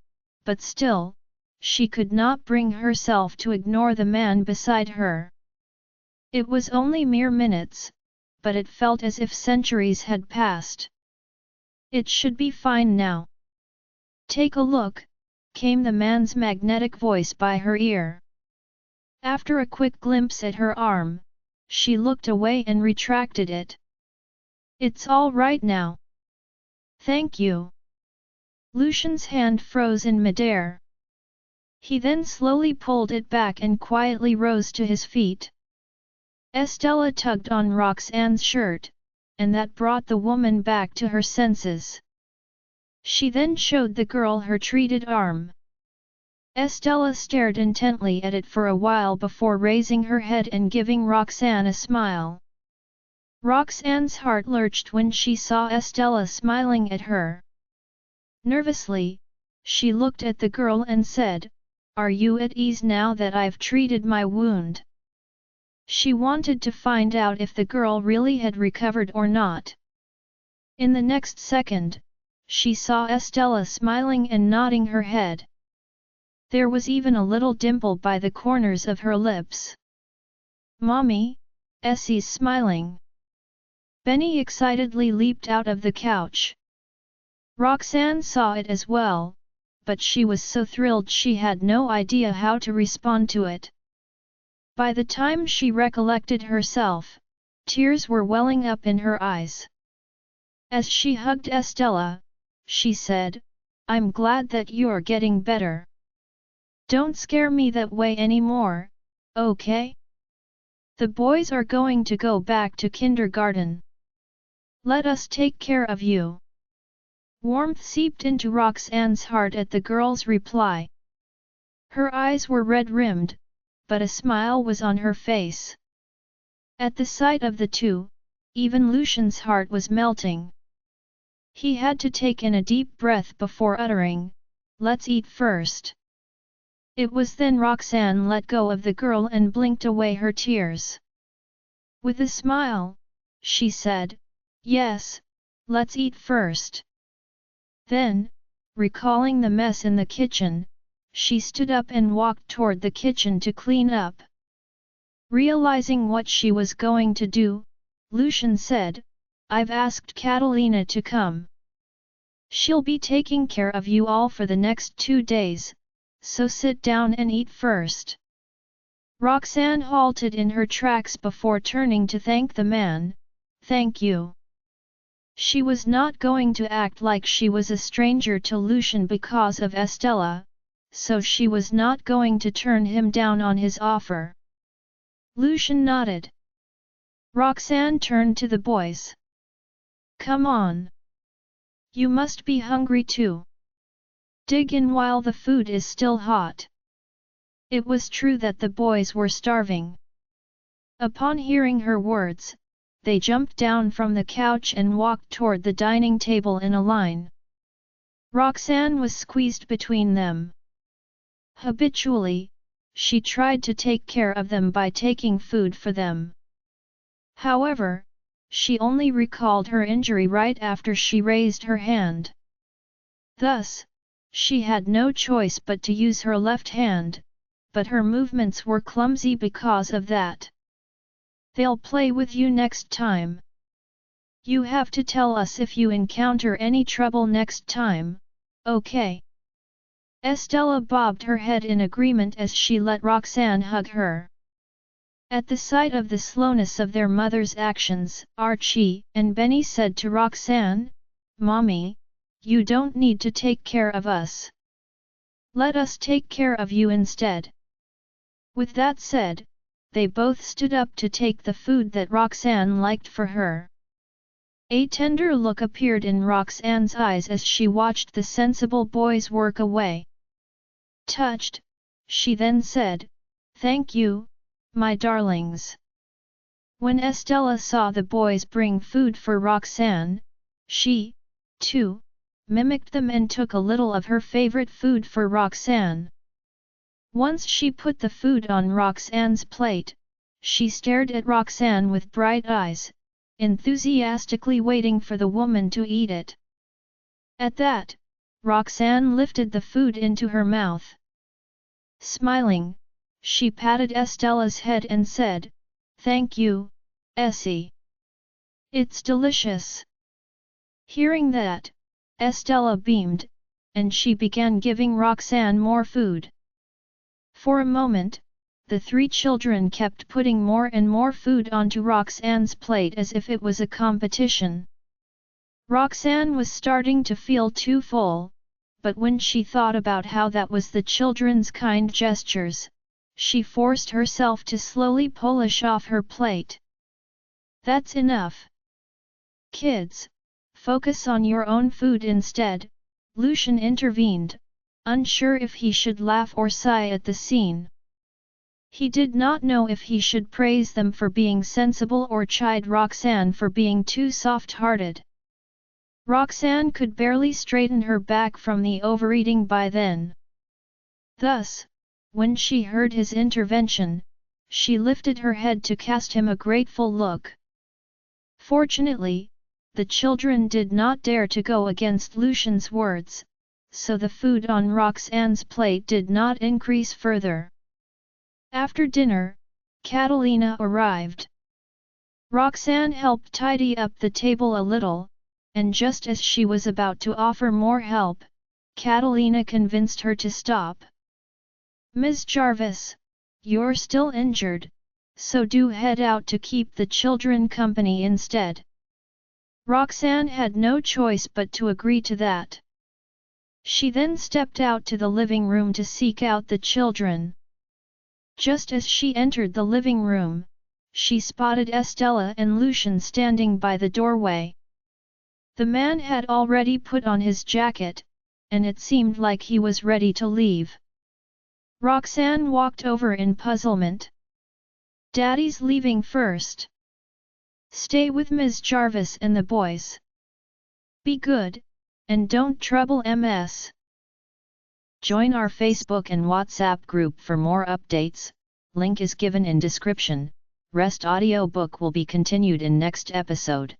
but still, she could not bring herself to ignore the man beside her. It was only mere minutes, but it felt as if centuries had passed. It should be fine now. Take a look, came the man's magnetic voice by her ear. After a quick glimpse at her arm, she looked away and retracted it. It's all right now. Thank you. Lucian's hand froze in midair. He then slowly pulled it back and quietly rose to his feet. Estella tugged on Roxanne's shirt, and that brought the woman back to her senses. She then showed the girl her treated arm. Estella stared intently at it for a while before raising her head and giving Roxanne a smile. Roxanne's heart lurched when she saw Estella smiling at her. Nervously, she looked at the girl and said, "Are you at ease now that I've treated my wound?" She wanted to find out if the girl really had recovered or not. In the next second, she saw Estella smiling and nodding her head. There was even a little dimple by the corners of her lips. "Mommy, Essie's smiling." Benny excitedly leaped out of the couch. Roxanne saw it as well, but she was so thrilled she had no idea how to respond to it. By the time she recollected herself, tears were welling up in her eyes. As she hugged Estella, she said, "I'm glad that you're getting better. Don't scare me that way anymore, okay? The boys are going to go back to kindergarten. Let us take care of you." Warmth seeped into Roxanne's heart at the girl's reply. Her eyes were red-rimmed, but a smile was on her face. At the sight of the two, even Lucian's heart was melting. He had to take in a deep breath before uttering, "Let's eat first." It was then Roxanne let go of the girl and blinked away her tears. With a smile, she said, "Yes, let's eat first." Then, recalling the mess in the kitchen, she stood up and walked toward the kitchen to clean up. Realizing what she was going to do, Lucian said, "I've asked Catalina to come. She'll be taking care of you all for the next 2 days, so sit down and eat first." Roxanne halted in her tracks before turning to thank the man, "Thank you." She was not going to act like she was a stranger to Lucian because of Estella, so she was not going to turn him down on his offer. Lucian nodded. Roxanne turned to the boys. "Come on. You must be hungry too. Dig in while the food is still hot." It was true that the boys were starving. Upon hearing her words, they jumped down from the couch and walked toward the dining table in a line. Roxanne was squeezed between them. Habitually, she tried to take care of them by taking food for them. However, she only recalled her injury right after she raised her hand. Thus, she had no choice but to use her left hand, but her movements were clumsy because of that. "They'll play with you next time. You have to tell us if you encounter any trouble next time, okay?" Estella bobbed her head in agreement as she let Roxanne hug her. At the sight of the slowness of their mother's actions, Archie and Benny said to Roxanne, "Mommy, you don't need to take care of us. Let us take care of you instead." With that said, they both stood up to take the food that Roxanne liked for her. A tender look appeared in Roxanne's eyes as she watched the sensible boys work away. Touched, she then said, "Thank you, my darlings." When Estella saw the boys bring food for Roxanne, she, too, mimicked them and took a little of her favorite food for Roxanne. Once she put the food on Roxanne's plate, she stared at Roxanne with bright eyes, enthusiastically waiting for the woman to eat it. At that, Roxanne lifted the food into her mouth. Smiling, she patted Estella's head and said, "Thank you, Essie. It's delicious." Hearing that, Estella beamed, and she began giving Roxanne more food. For a moment, the three children kept putting more and more food onto Roxanne's plate as if it was a competition. Roxanne was starting to feel too full, but when she thought about how that was the children's kind gestures, she forced herself to slowly polish off her plate. "That's enough. Kids, focus on your own food instead," Lucian intervened, unsure if he should laugh or sigh at the scene. He did not know if he should praise them for being sensible or chide Roxanne for being too soft-hearted. Roxanne could barely straighten her back from the overeating by then. Thus, when she heard his intervention, she lifted her head to cast him a grateful look. Fortunately, the children did not dare to go against Lucian's words, so the food on Roxanne's plate did not increase further. After dinner, Catalina arrived. Roxanne helped tidy up the table a little, and just as she was about to offer more help, Catalina convinced her to stop. "Ms. Jarvis, you're still injured, so do head out to keep the children company instead." Roxanne had no choice but to agree to that. She then stepped out to the living room to seek out the children. Just as she entered the living room, she spotted Estella and Lucian standing by the doorway. The man had already put on his jacket, and it seemed like he was ready to leave. Roxanne walked over in puzzlement. "Daddy's leaving first. Stay with Ms. Jarvis and the boys. Be good, and don't trouble Ms." Join our Facebook and WhatsApp group for more updates, link is given in description. Rest audiobook will be continued in next episode.